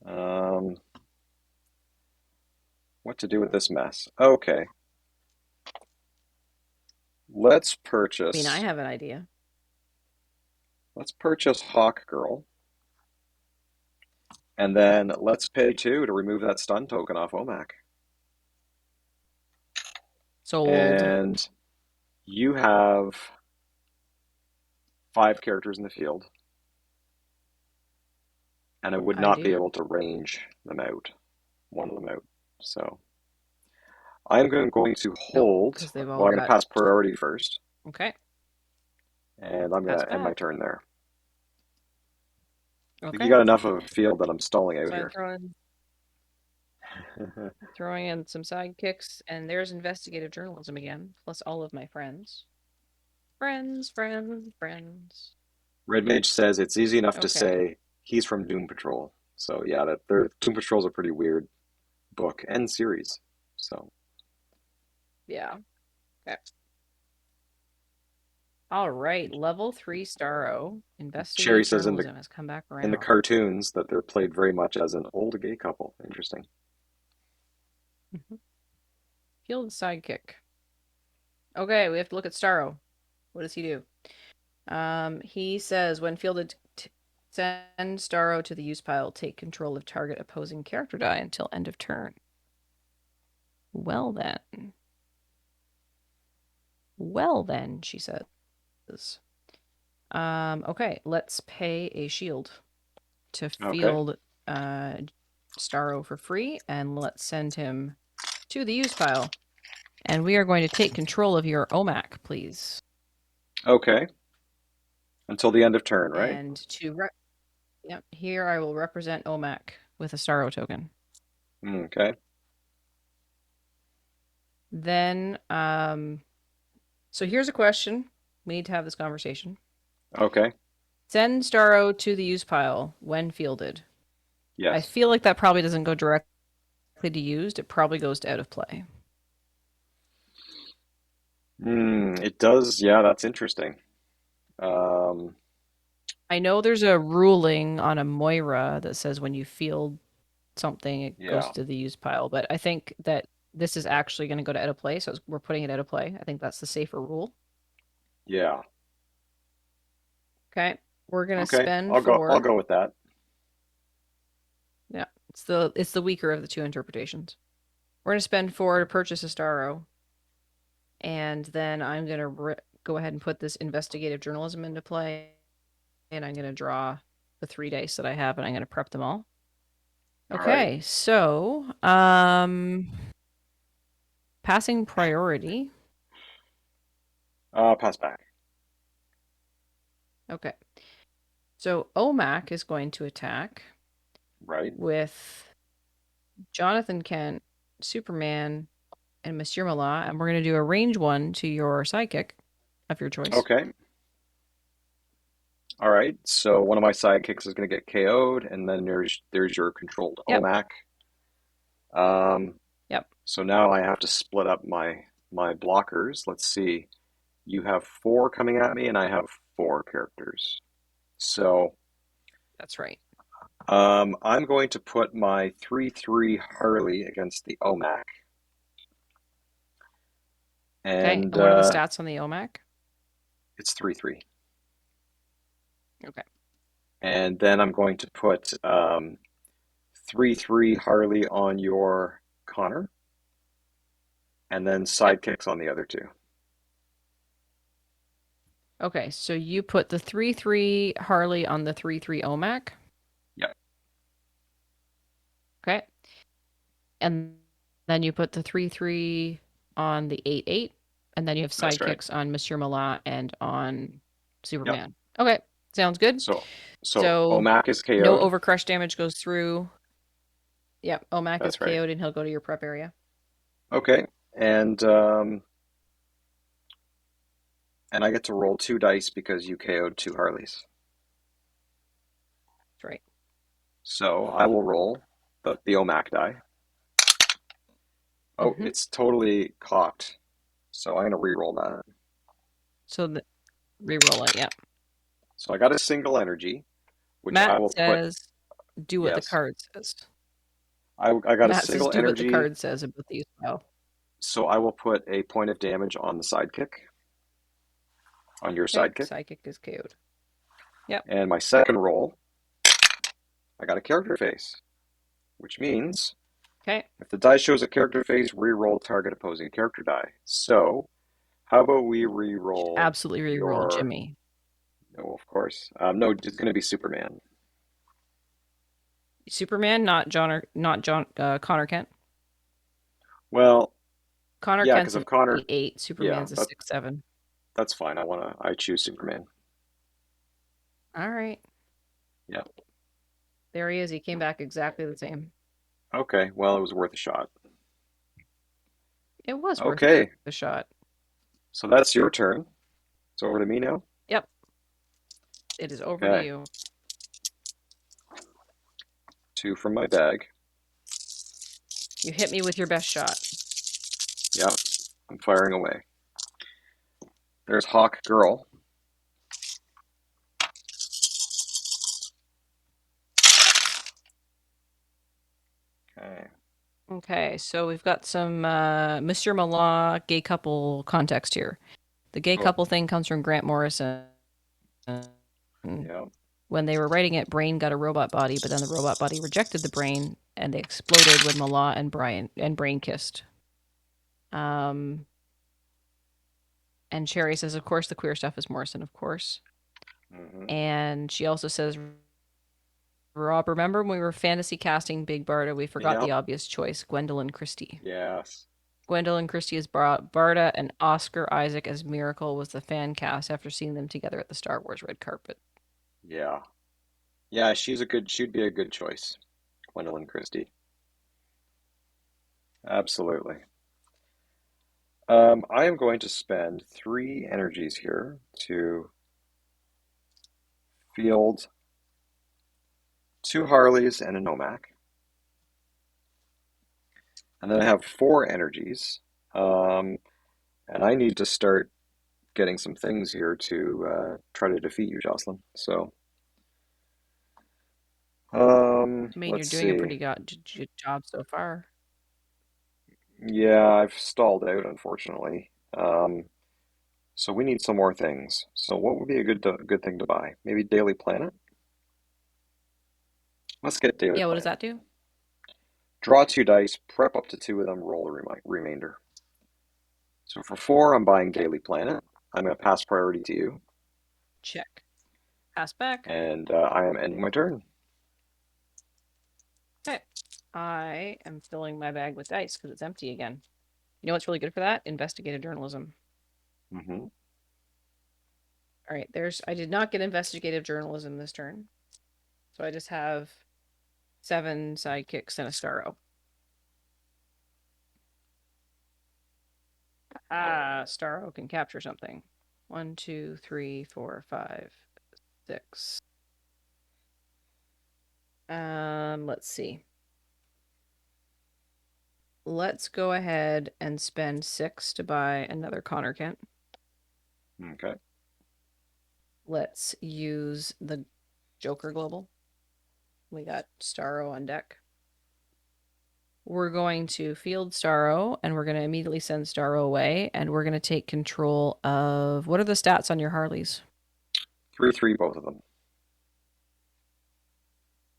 um, what to do with this mess? Okay, let's I mean, I purchase. have an idea. Let's purchase Hawk Girl, and then let's pay two to remove that stun token off OMAC. Sold. And you have five characters in the field, and I would I not be do. able to range them out, one of them out. So I'm going to Nope, hold. because they've Well, all I'm going to got. pass priority first, Okay, and I'm going pass to end my back. turn there. I think you Okay, got enough of a field that I'm stalling out so I'm here. throwing in some sidekicks, and there's investigative journalism again, plus all of my friends. Friends, friends, friends. Red Mage says it's easy enough to Okay, say he's from Doom Patrol. So yeah, that their Doom Patrol's a pretty weird book and series. So yeah. Okay. All right, level 3 Starro. Sherry Investigative says journalism has come back in the around. cartoons that they're played very much as an old gay couple. Interesting. Mhm. Field sidekick. Okay, we have to look at Starro. What does he do? He says when fielded, send Starro to the use pile. Take control of target opposing character die until end of turn. Well then. Well then, she says. Okay, let's pay a shield to Okay. field Starro for free, and let's send him to the use pile. And we are going to take control of your OMAC, please. Okay. Until the end of turn, right? And yep, here I will represent OMAC with a Starro token. Okay. Then, so here's a question. We need to have this conversation. Okay. Send Starro to the use pile when fielded. I Yes. feel like that probably doesn't go directly to used. It probably goes to out of play. It does. Yeah, that's interesting. Um, I know there's a ruling on a Moira that says when you field something, it goes yeah. to the use pile, but I think that this is actually going to go to out of play, so we're putting it out of play. I think that's the safer rule. Yeah. Okay. We're going to Okay. spend I'll four. go with that. Yeah, it's the weaker of the two interpretations. We're going to spend four to purchase a Starro, and then I'm going to go ahead and put this investigative journalism into play, and I'm going to draw the 3 dice that I have, and I'm going to prep them all. All right. Okay, so passing priority. Pass back. Okay, so OMAC is going to attack Right. with Jonathan Kent, Superman, and Monsieur Malat, and we're going to do a range one to your sidekick of your choice. Okay. All right. So one of my sidekicks is going to get KO'd, and then there's your controlled Yep, OMAC. Um, yep, so now I have to split up my blockers. Let's see. You have four coming at me, and I have four characters. So that's right. I'm going to put my 3/3 Harley against the OMAC, Okay, and and what are the stats on the OMAC? it's 3/3. Okay, And then I'm going to put 3/3 Harley on your Connor, and then Yep. sidekicks on the other two. Okay, so you put the 3-3 Harley on the 3-3 OMAC. Yep, Okay. And then you put the 3-3 on the 8-8. And then you have that's right. sidekicks on Monsieur Malat and on Yep. Superman. Okay, sounds good. So So OMAC is no KO'd. overcrush damage goes through. Yep, OMAC is That's right. KO'd and he'll go to your prep area. Okay, and I get to roll 2 dice because you KO'd 2 Harleys. That's right. So I will roll the OMAC die. Oh, Mm-hmm. it's totally cocked. So I'm gonna re-roll that. So the re-roll it. Yep. So I got a single energy, which I Matt will put. says, do what the Yes, card says. I got a Matt says, single do what the energy, card says about these. Well, so I will put a point of damage on the sidekick, on your okay, sidekick. psychic is KO'd. Yep. And my second roll, I got a character face, which means Okay. if the die shows a character face, re-roll target opposing character die. So how about we re-roll Absolutely re-roll your? Jimmy. No, of course. No, it's going to be Superman. Superman, not John Connor Kent. Well, Connor yeah, Kent's because of an Connor. 8-8. Yeah, Superman's a 6-7. that's fine. I choose Superman. All right. Yeah. There he is. He came back exactly the same. Okay. Well, it was worth a shot. It was worth Okay. the shot. So that's your turn. It's over to me now. Yep. It is over to Okay. you. 2 from my bag. You hit me with your best shot. Yep. I'm firing away. There's Hawk Girl. Okay. Okay, so we've got some Monsieur Malat gay couple context here. The gay Oh, couple thing comes from Grant Morrison. yeah. When they were writing it, Brain got a robot body, but then the robot body rejected the brain, and they exploded when Malat and Brain kissed. Um, and Sherry says, of course, the queer stuff is Morrison, of course. Hmm. And she also says, Rob, remember when we were fantasy casting Big Barda, we forgot the Yep. obvious choice, Gwendolyn Christie. Yes. Gwendolyn Christie as Barda and Oscar Isaac as Miracle was the fan cast after seeing them together at the Star Wars red carpet. Yeah. Yeah, she'd be a good choice. Gwendolyn Christie. Absolutely. I am going to spend 3 energies here to field 2 Harleys and a Nomak. And then I have 4 energies. Um, and I need to start getting some things here to try to defeat you, Jocelyn. So, I mean, you're let's doing a see. pretty good job so far. Yeah, I've stalled out, unfortunately. So we need some more things. So what would be a good thing to buy? Maybe Daily Planet? Let's get Daily Yeah, what does Planet. that do? Draw 2 dice, prep up to 2 of them, roll the remainder. So for 4, I'm buying Daily Planet. I'm going to pass priority to you, Check. Pass back. and I am ending my turn. Okay. I am filling my bag with dice because it's empty again. You know what's really good for that? Investigative journalism. Hmm. All right, I did not get investigative journalism this turn. So I just have 7 sidekicks and a Starro. Starro can capture something. 1, 2, 3, 4, 5, 6. Let's see. Let's go ahead and spend 6 to buy another Connor Kent. Okay. Let's use the Joker Global. We got Starro on deck. We're going to field Starro, and we're going to immediately send Starro away, and we're going to take control of... What are the stats on your Harleys? 3-3, both of them.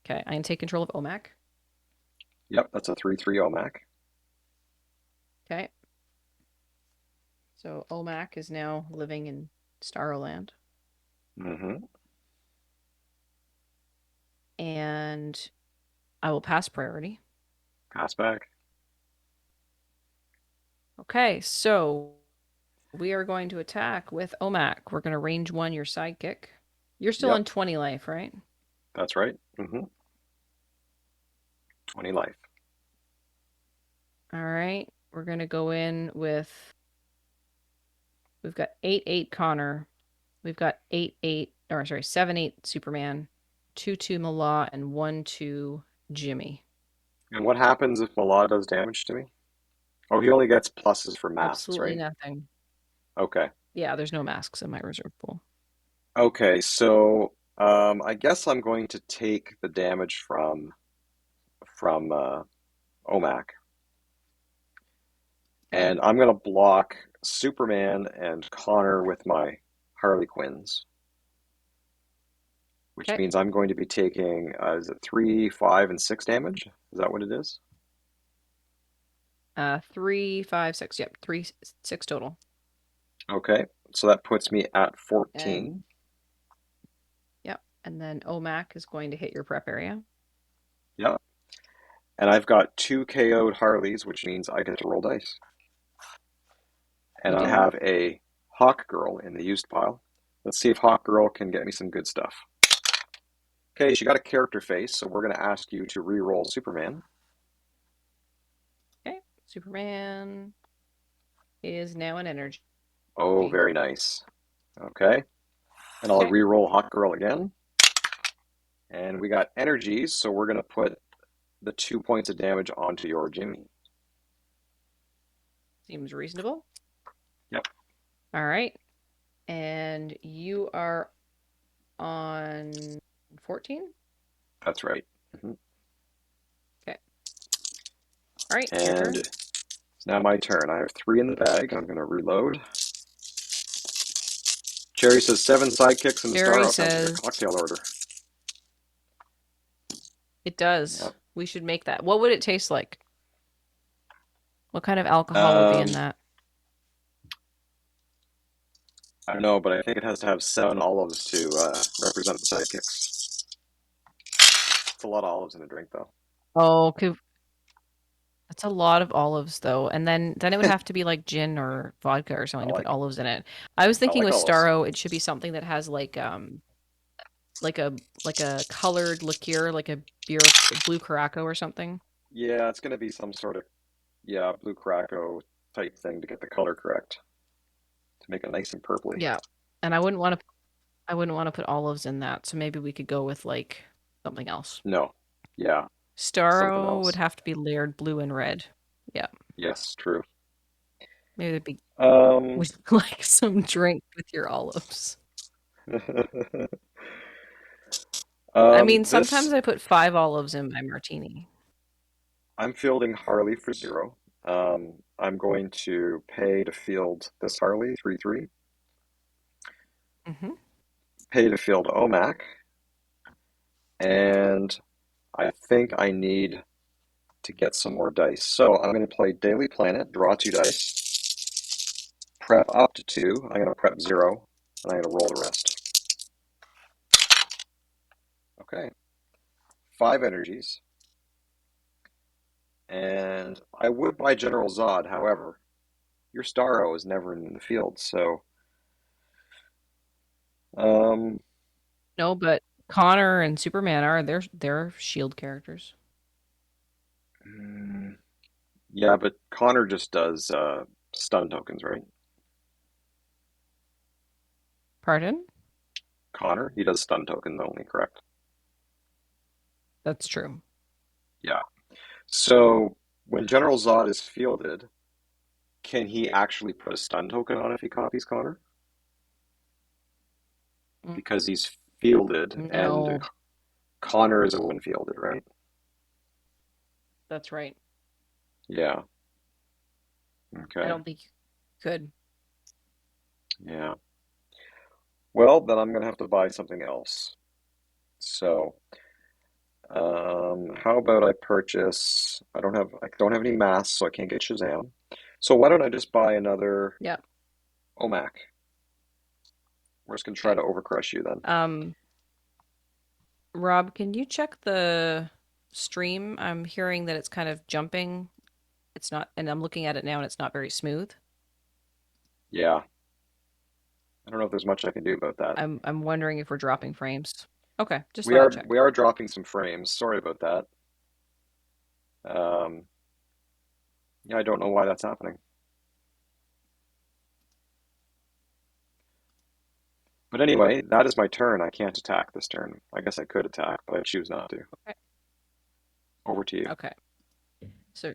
Okay, I can take control of OMAC. Yep, that's a 3-3 OMAC. Okay. So Omak is now living in Starland. Mm-hmm. And I will pass priority. Pass back. Okay, so we are going to attack with Omak. We're going to range one your sidekick. You're still on Yep, 20 life, right? that's right. 20 life. All right. We're going to go in with we've got 8-8 Connor. We've got 8-8 or sorry, 7-8 Superman, 2-2 Mala and 1-2 Jimmy. And what happens if Malad does damage to me? Oh, he only gets pluses for masks, Absolutely right? nothing. Okay. Yeah, there's no masks in my reserve pool. Okay, so I guess I'm going to take the damage from Omak, Okay. and I'm going to block Superman and Connor with my Harley Quinns, which Okay. means I'm going to be taking is it 3, 5, and 6 damage? Is that what it is? 3, 5, 6. Yep, 3, 6 total. Okay, so that puts me at And 14. yep, and then Omak is going to hit your prep area. Yeah, and I've got 2 KO'd Harleys, which means I get to roll dice. And You I do. have a Hawk Girl in the used pile. Let's see if Hawk Girl can get me some good stuff. Okay, she got a character face, so we're going to ask you to re-roll Superman. Okay. Superman is now an energy. Oh, very nice. Okay, and I'll Okay. re-roll Hawk Girl again. And we got energies, so we're going to put the 2 points of damage onto your Jimmy. Seems reasonable. Yep, All right. And you are on 14? that's right. Okay. All right, your And turn. it's now my turn. I have 3 in the bag. I'm going to reload. Cherry says 7 sidekicks in the Jerry Starro. Sounds like a says cocktail order. it does. Yep. We should make that. What would it taste like? What kind of alcohol would be in Um, that? I don't know, but I think it has to have 7 olives to represent the sidekicks. It's a lot of olives in a drink, though. Oh, that's a lot of olives though. And then it would have to be like gin or vodka or I something to put like olives in it. I was I thinking like with olives. Starro, it should be something that has like a colored liqueur, like a beer blue caraco or something. Yeah, it's gonna be some sort of blue Caraco type thing to get the color correct to make it nice and purpley. Yeah. And I wouldn't want to put olives in that, so maybe we could go with like something else. No, yeah, something Starro would else. have to be layered blue and red. Yeah. Yes, true. Maybe it'd be Um, would you like some drink with your olives. I mean, this sometimes I put 5 olives in my martini. I'm fielding Harley for 0. I'm going to pay to field this Harley 3/3. Hmm. Pay to field Omac, and I think I need to get some more dice. So I'm going to play Daily Planet, draw 2 dice, prep up to 2. I'm going to prep 0, and I'm going to roll the rest. Okay, 5 energies. And I would buy General Zod, however, your Starro is never in the field, so um, No, but Connor and Superman are they're shield characters. mm, yeah, but Connor just does stun tokens, right? Pardon? Connor, he does stun tokens only, correct? That's true. Yeah. So when General Zod is fielded, can he actually put a stun token on if he copies Connor? Mm, Because he's fielded and no, Connor is a one fielded, right? that's right. Yeah. I Okay. don't think you could. Yeah. Well, then I'm gonna have to buy something else. So, how about I purchase? I don't have any masks, so I can't get Shazam. So why don't I just buy another Yeah. OMAC. We're just gonna try Okay. to overcrush you then. Um, Rob, can you check the stream? I'm hearing that it's kind of jumping. It's not, and I'm looking at it now and it's not very smooth. Yeah, I don't know if there's much I can do about that. I'm wondering if we're dropping frames. Okay, just We thought I'd are check. we are dropping some frames. Sorry about that. Um, yeah, I don't know why that's happening. But anyway, that is my turn. I can't attack this turn. I guess I could attack, but I choose not to. Okay. Over to you. Okay. So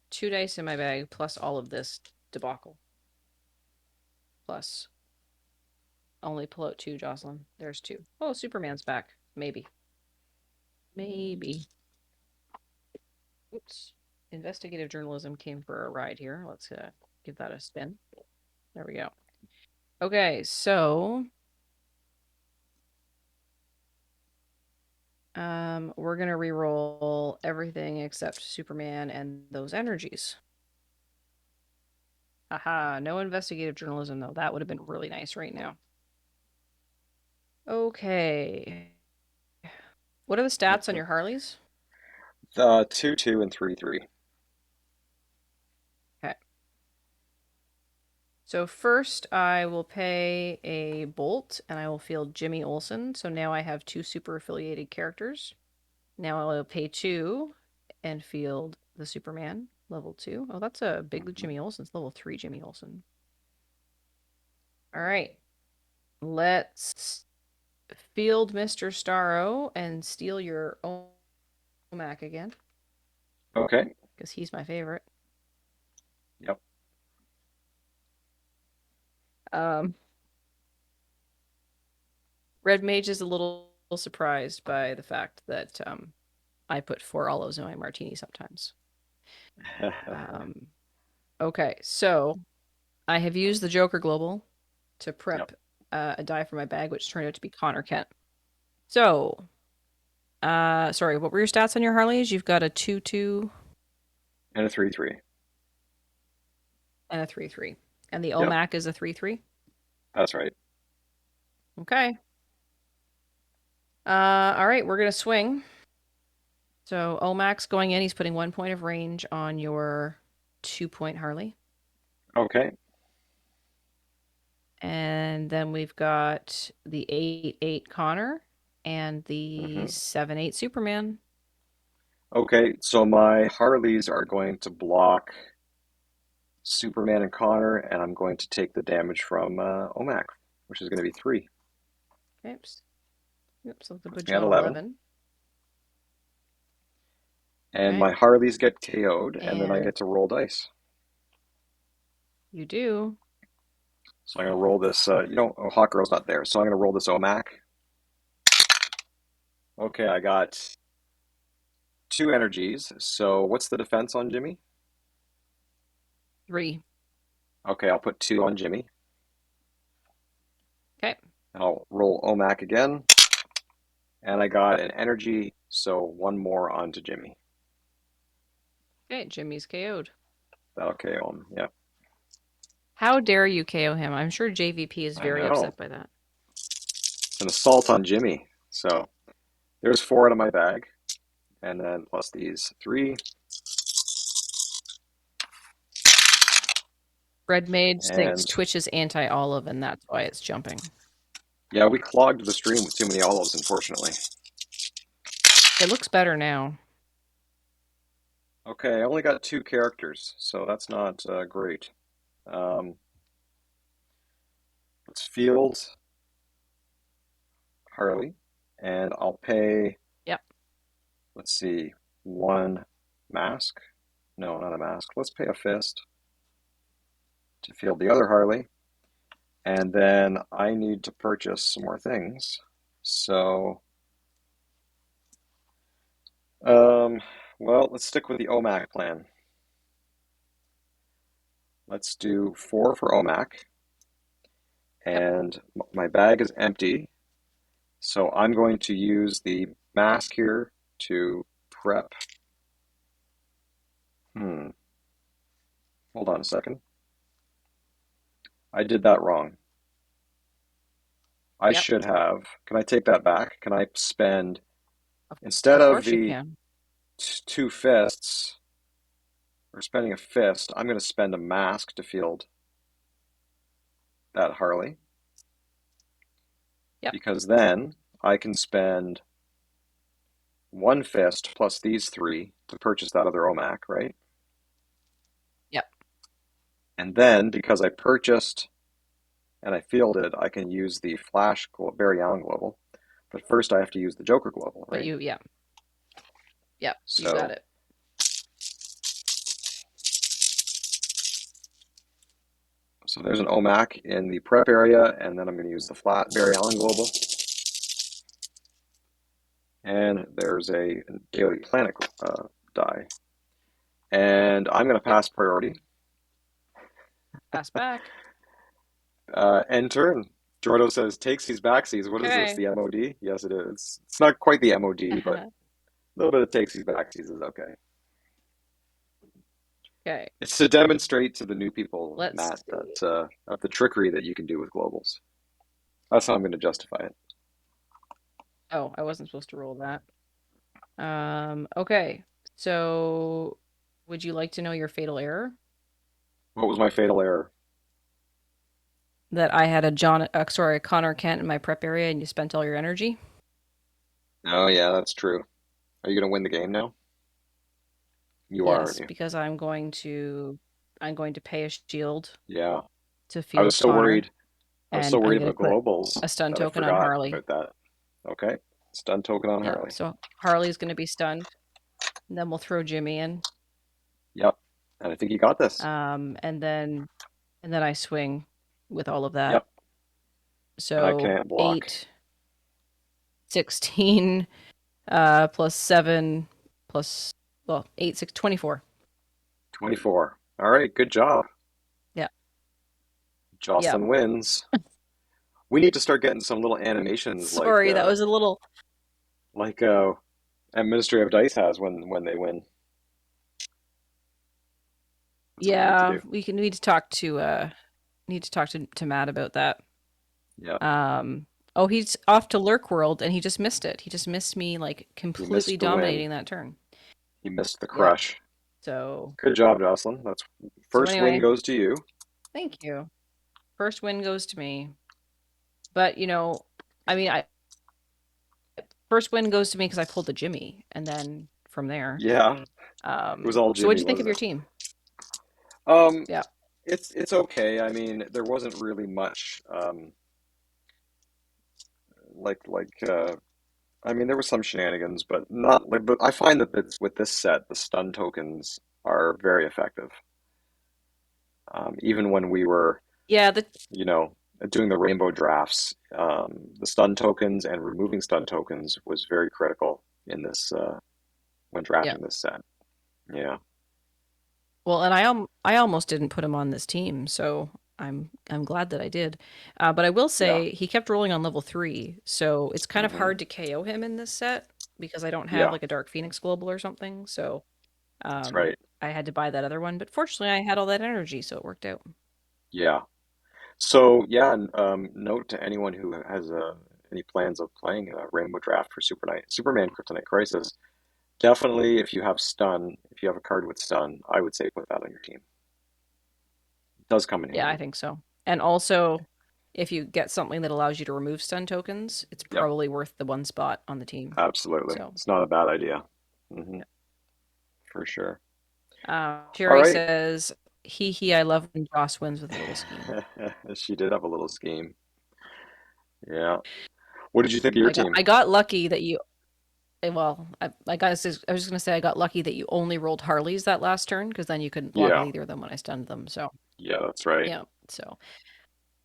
2 dice in my bag plus all of this debacle. Plus only pull out two, Jocelyn. There's two. Oh, Superman's back. Maybe. Maybe. Oops. Investigative journalism came for a ride here. Let's give that a spin. There we go. Okay, so we're gonna re-roll everything except Superman and those energies. Haha, no investigative journalism though. That would have been really nice right now. Okay. What are the stats on your Harleys? 2, 2, and 3, 3. Okay. So first I will pay a bolt and I will field Jimmy Olsen. So now I have two super affiliated characters. Now I'll pay two and field the Superman, level 2. Oh, that's a big Mhm. Jimmy Olsen. It's level 3 Jimmy Olsen. All right. Let's field Mr. Starro and steal your OMAC again, Okay. because he's my favorite. Yep. Um, Red Mage is a little surprised by the fact that I put 4 olives in my martini sometimes. Um, okay, so I have used the Joker Global to Yep. prep a die for my bag, which turned out to be Connor Kent. So, sorry, what were your stats on your Harleys? You've got a 2-2 And a 3, 3. and a 3-3. And the Yep. OMAC is a 3-3. That's right. Okay. All right, we're gonna swing. So OMAC's going in. He's putting 1 point of range on your 2 point Harley. Okay. And then we've got the 8-8 Connor and the hmm 7-8 Superman. Okay, so my Harleys are going to block Superman and Connor, and I'm going to take the damage from OMAC, which is going to be 3. Oops. Oops, so Puts put me you at on 11. 11. And Okay. my Harleys get KO'd, and then I And get to roll dice. you do. So I'm going to roll this. Oh, Hawk Girl's not there, so I'm going to roll this OMAC. Okay, I got 2 energies. So what's the defense on Jimmy? 3. Okay, I'll put 2 on Jimmy. Okay. And I'll roll OMAC again. And I got an energy, so 1 more onto Jimmy. Okay, Jimmy's KO'd. That'll KO him. Yeah, How dare you KO him? I'm sure JVP is I very know. upset by that. An assault on Jimmy. So there's 4 out of my bag. And then plus these 3. Red Mage thinks And Twitch is anti-olive, and that's why it's jumping. yeah, we clogged the stream with too many olives, unfortunately. It looks better now. Okay, I only got 2 characters, so that's not great. Um, let's field Harley, and I'll pay, Yep. let's see, 1 mask. No, not a mask. Let's pay a fist to field the other Harley. And then I need to purchase some more things. So, um, well, let's stick with the OMAC plan. Let's do 4 for OMAC, Yep. and my bag is empty. So I'm going to use the mask here to prep. Hmm, hold on a second. I did that wrong. I Yep. should have. Can I take that back? Can I spend, Of, instead of of course you the can. two fists, or spending a fist, I'm going to spend a mask to field that Harley, Yep. because then I can spend one fist plus these three to purchase that other OMAC, right? Yep. And then because I purchased and I fielded, I can use the Flash Barry Allen Global. But first I have to use the Joker Global, But right? you, yeah. Yep. You got So it. so there's an OMAC in the prep area, and then I'm going to use the flat Barry Allen Global. And there's a Daily Planet die. And I'm going to pass priority. Pass back. Enter. And Jordo says, takes these backsies. What is this, Okay. the MOD? Yes, it is. It's not quite the MOD, but a little bit of takes these backsies is okay. Okay. It's to demonstrate to the new people, Let's Matt, see. that of the trickery that you can do with globals. That's how I'm going to justify it. Oh, I wasn't supposed to roll that. Okay. So, would you like to know your fatal error? What was my fatal error? That I had a Connor Kent in my prep area and you spent all your energy? Oh, yeah, that's true. Are you going to win the game now? You are, aren't Yes, you? because I'm going to pay a shield Yeah. to I was field so Connor, worried. I was so and I'm worried going to about put globals a stun that I token on forgot Harley. about that. Okay. Stun token on Yeah, Harley. so Harley's going to be stunned, and then we'll throw Jimmy in. Yep. And I think you got this. And then I swing with all of that. Yep. And I So can't block. 8, 16, plus 7, plus, well, 8, 6, 24. 24. All right. Good job. Yeah. Yeah. Jocelyn wins. We need to start getting some little animations Sorry, that was a little. like Ministry of Dice has when they win. That's what we need to Yeah, do. we can need to talk to Matt about that. Yeah. Oh, he's off to Lurk World and he just missed it. He just missed me like He completely missed the win. dominating that turn. He missed the Yeah. crush. So Good job, Jocelyn. That's so first win anyway, goes to you. thank you. First win goes to me. But I mean, I first win goes to me because I pulled the Jimmy, and then from there. Yeah. It was all So what'd Jimmy, you think of wasn't your it? team? Um, Yeah. it's okay. I mean, there wasn't really much like I mean, there was some shenanigans, but not like. But I find that with this set, the stun tokens are very effective. Even when we were, Yeah, the you know, doing the rainbow drafts, the stun tokens and removing stun tokens was very critical in this when yeah. drafting this set. Yeah, Well, and I almost didn't put him on this team, so I'm glad that I did. But I will yeah, say he kept rolling on level 3, so it's kind of hmm hard to KO him in this set because I don't have yeah. like a Dark Phoenix Global or something. So That's right. I had to buy that other one, but fortunately I had all that energy, so it worked out. Yeah. So yeah, and, note to anyone who has any plans of playing a Rainbow Draft for Superman Kryptonite Crisis. Definitely, if you have stun, if you have a card with stun, I would say put that on your team. It does come in Yeah, I handy. think so. And also, if you get something that allows you to remove stun tokens, it's Yep, probably worth the one spot on the team. absolutely. So, It's not a bad idea. yeah. For sure. All Sherry right. says, he, I love when Joss wins with a little scheme. She did have a little scheme. Yeah. What did you think of your team? I got lucky that you well, I was just gonna say I got lucky that you only rolled Harleys that last turn because then you couldn't block with Yeah. either of them when I stunned them. So Yeah, that's right. yeah, so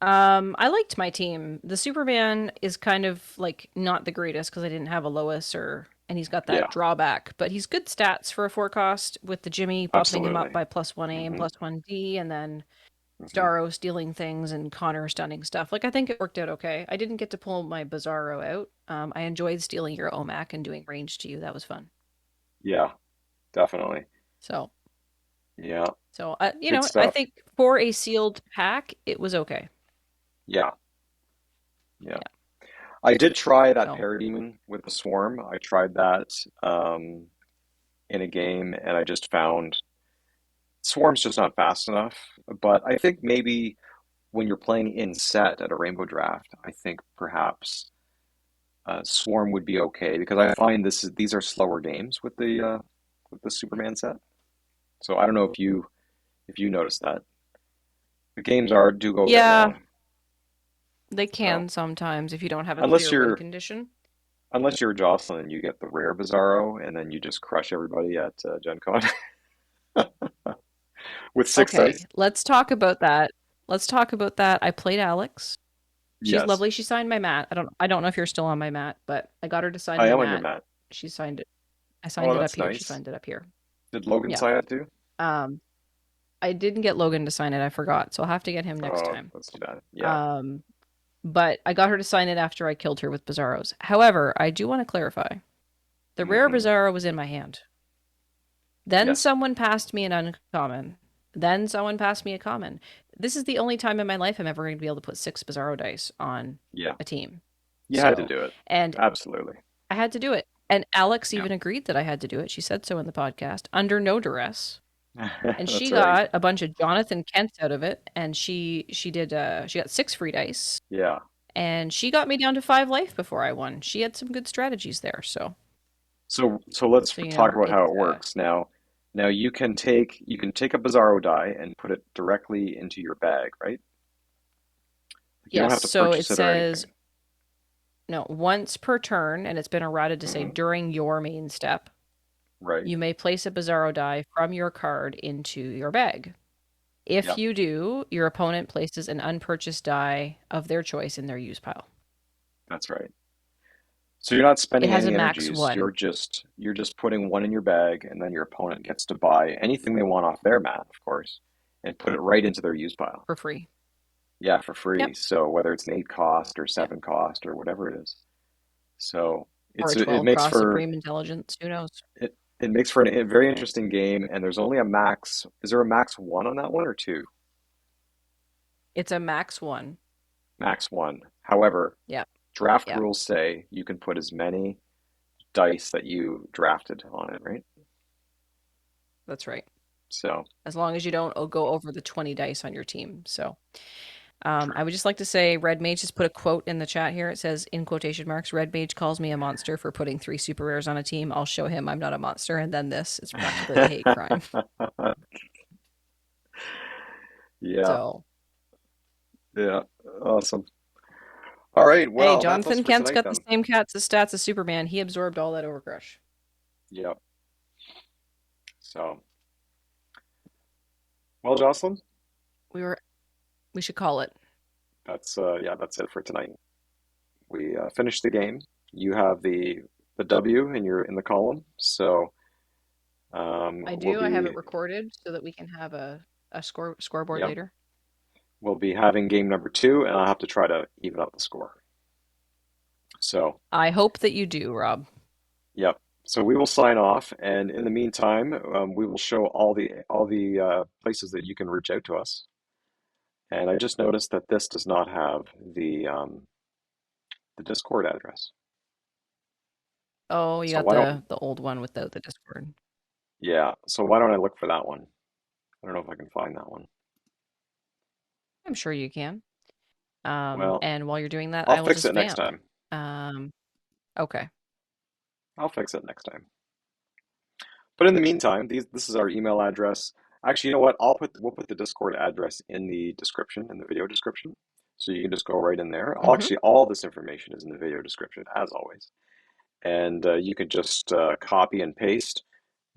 I liked my team. The Superman is kind of like not the greatest because I didn't have a Lois and he's got Yeah, that drawback, but he's good stats for a four cost with the Jimmy buffing him up absolutely. by plus one A and hmm plus one D, and then hmm Starro stealing things and Connor stunning stuff. Like I think it worked out okay. I didn't get to pull my Bizarro out. I enjoyed stealing your OMAC and doing range to you. That was fun. Yeah, definitely. So. Yeah, So, good I stuff. think for a sealed pack, it was okay. Yeah, yeah. Yeah. I did try that So, Parademon with the Swarm. I tried that in a game, and I just found Swarm's just not fast enough. But I think maybe when you're playing in set at a Rainbow Draft, I think perhaps Swarm would be okay because I find these are slower games with the Superman set. So I don't know if you notice that the games are do go a bit yeah, long. they So can sometimes if you don't have a unless clear win you're condition. unless you're Jocelyn, you get the rare Bizarro, and then you just crush everybody at Gen Con with six Okay, dice. let's talk about that. Let's talk about that. I played Alex. She's Yes, lovely. She signed my mat. I don't know if you're still on my mat, but I got her to sign I my am on your mat. mat. She signed it. I signed Oh, it up that's here. She nice. signed it up here. Did Logan Yeah. sign it too? Um, I didn't get Logan to sign it. I forgot, so I'll have to get him next Oh, time. that's too bad. Yeah. Um, but I got her to sign it after I killed her with Bizarros. However, I do want to clarify. The rare Hmm. Bizarro was in my hand. Then Yes. someone passed me an uncommon. Then someone passed me a common. This is the only time in my life I'm ever going to be able to put six Bizarro dice on Yeah. a team. You had to So, do it. and Absolutely. I had to do it. And Alex Yeah. even agreed that I had to do it. She said so in the podcast, under no duress. And she That's right. got a bunch of Jonathan Kents out of it, and she got six free dice, Yeah. and she got me down to five life before I won. She had some good strategies there, So let's so talk about how it's it works now. Now you can take a Bizarro die and put it directly into your bag, right? You don't yes. have to So it purchase it or says anything. no once per turn, and it's been errated to say Hmm. during your main step. Right. You may place a Bizarro die from your card into your bag. If Yeah. you do, your opponent places an unpurchased die of their choice in their use pile. That's right. So you're not It spending has a any max energies. one You're just putting one in your bag, and then your opponent gets to buy anything they want off their mat, of course, and put it right into their use pile. for free. Yeah, for free. Yep. So whether it's an 8 cost or Yep. 7 cost or whatever it is. So Or a it 12 makes cross for Supreme Intelligence. Who knows? it makes for a very interesting game, and there's only a max. Is there a max one on that one or two? It's a max one. Max one. However, Yep. draft Yep. rules say you can put as many dice that you drafted on it, right? That's right. So As long as you don't go over the 20 dice on your team. So true. I would just like to say Red Mage just put a quote in the chat here. It says, in quotation marks, Red Mage calls me a monster for putting three super rares on a team. I'll show him I'm not a monster. And then this is practically a hate crime. Yeah, So, yeah, awesome. All right, hey, well, that's us Jonathan for Kent's tonight got the then. same cats as stats as Superman. He absorbed all that overcrush. Yeah. So, well, Jocelyn, We were, we should call it. that's yeah, that's it for tonight. We finished the game. You have the W in your in the column, so I we'll do. I have be it recorded so that we can have a scoreboard yep, later. we'll be having game number two, and I'll have to try to even up the score. So, I hope that you do, Rob. yep. So we will sign off, and in the meantime, we will show all the places that you can reach out to us. And I just noticed that this does not have the Discord address. Oh, you So got why don't the old one without the Discord. yeah? So why don't I look for that one? I don't know if I can find that one. I'm sure you can. Well, And while you're doing that, I'll I will fix just it next vamp. time. Um, okay. I'll fix it next time. But in the meantime, this is our email address. Actually, you know what? We'll put the Discord address in the description, in the video description. So you can just go right in there. Mm-hmm. Actually, all this information is in the video description, as always. And you can just copy and paste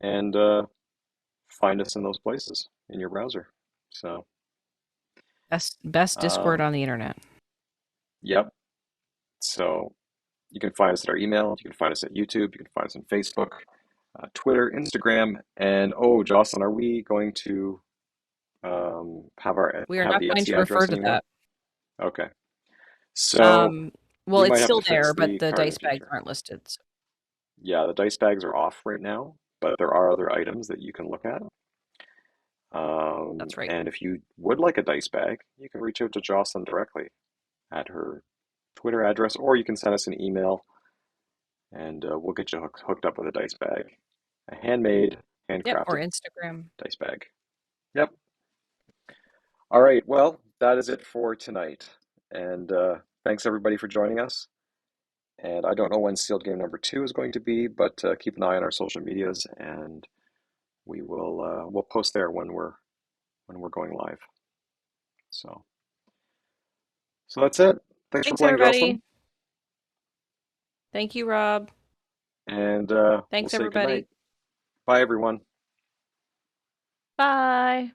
and find us in those places in your browser. So, Best Discord um, on the internet. yep. So you can find us at our email. You can find us at YouTube. You can find us on Facebook, Twitter, Instagram, and oh, Jocelyn, are we going to We are have not the going Etsy to refer address to anymore? that. Okay, so Um, well, we it's might have still to there, fix but the the card in the dice bags future. aren't listed. So. Yeah, the dice bags are off right now, but there are other items that you can look at. That's right. And if you would like a dice bag, you can reach out to Jocelyn directly at her Twitter address, or you can send us an email and we'll get you hooked up with a dice bag. A handmade, Yep. Or handcrafted Instagram. dice bag. Yep. All right. Well, that is it for tonight. And thanks everybody for joining us. And I don't know when sealed game number two is going to be, but keep an eye on our social medias, and we'll post there when we're going live. So that's it. Thanks for Thanks, playing, Jocelyn, everybody. Thank you, Rob. and we'll Thanks, say everybody. goodnight. Bye, everyone. Bye.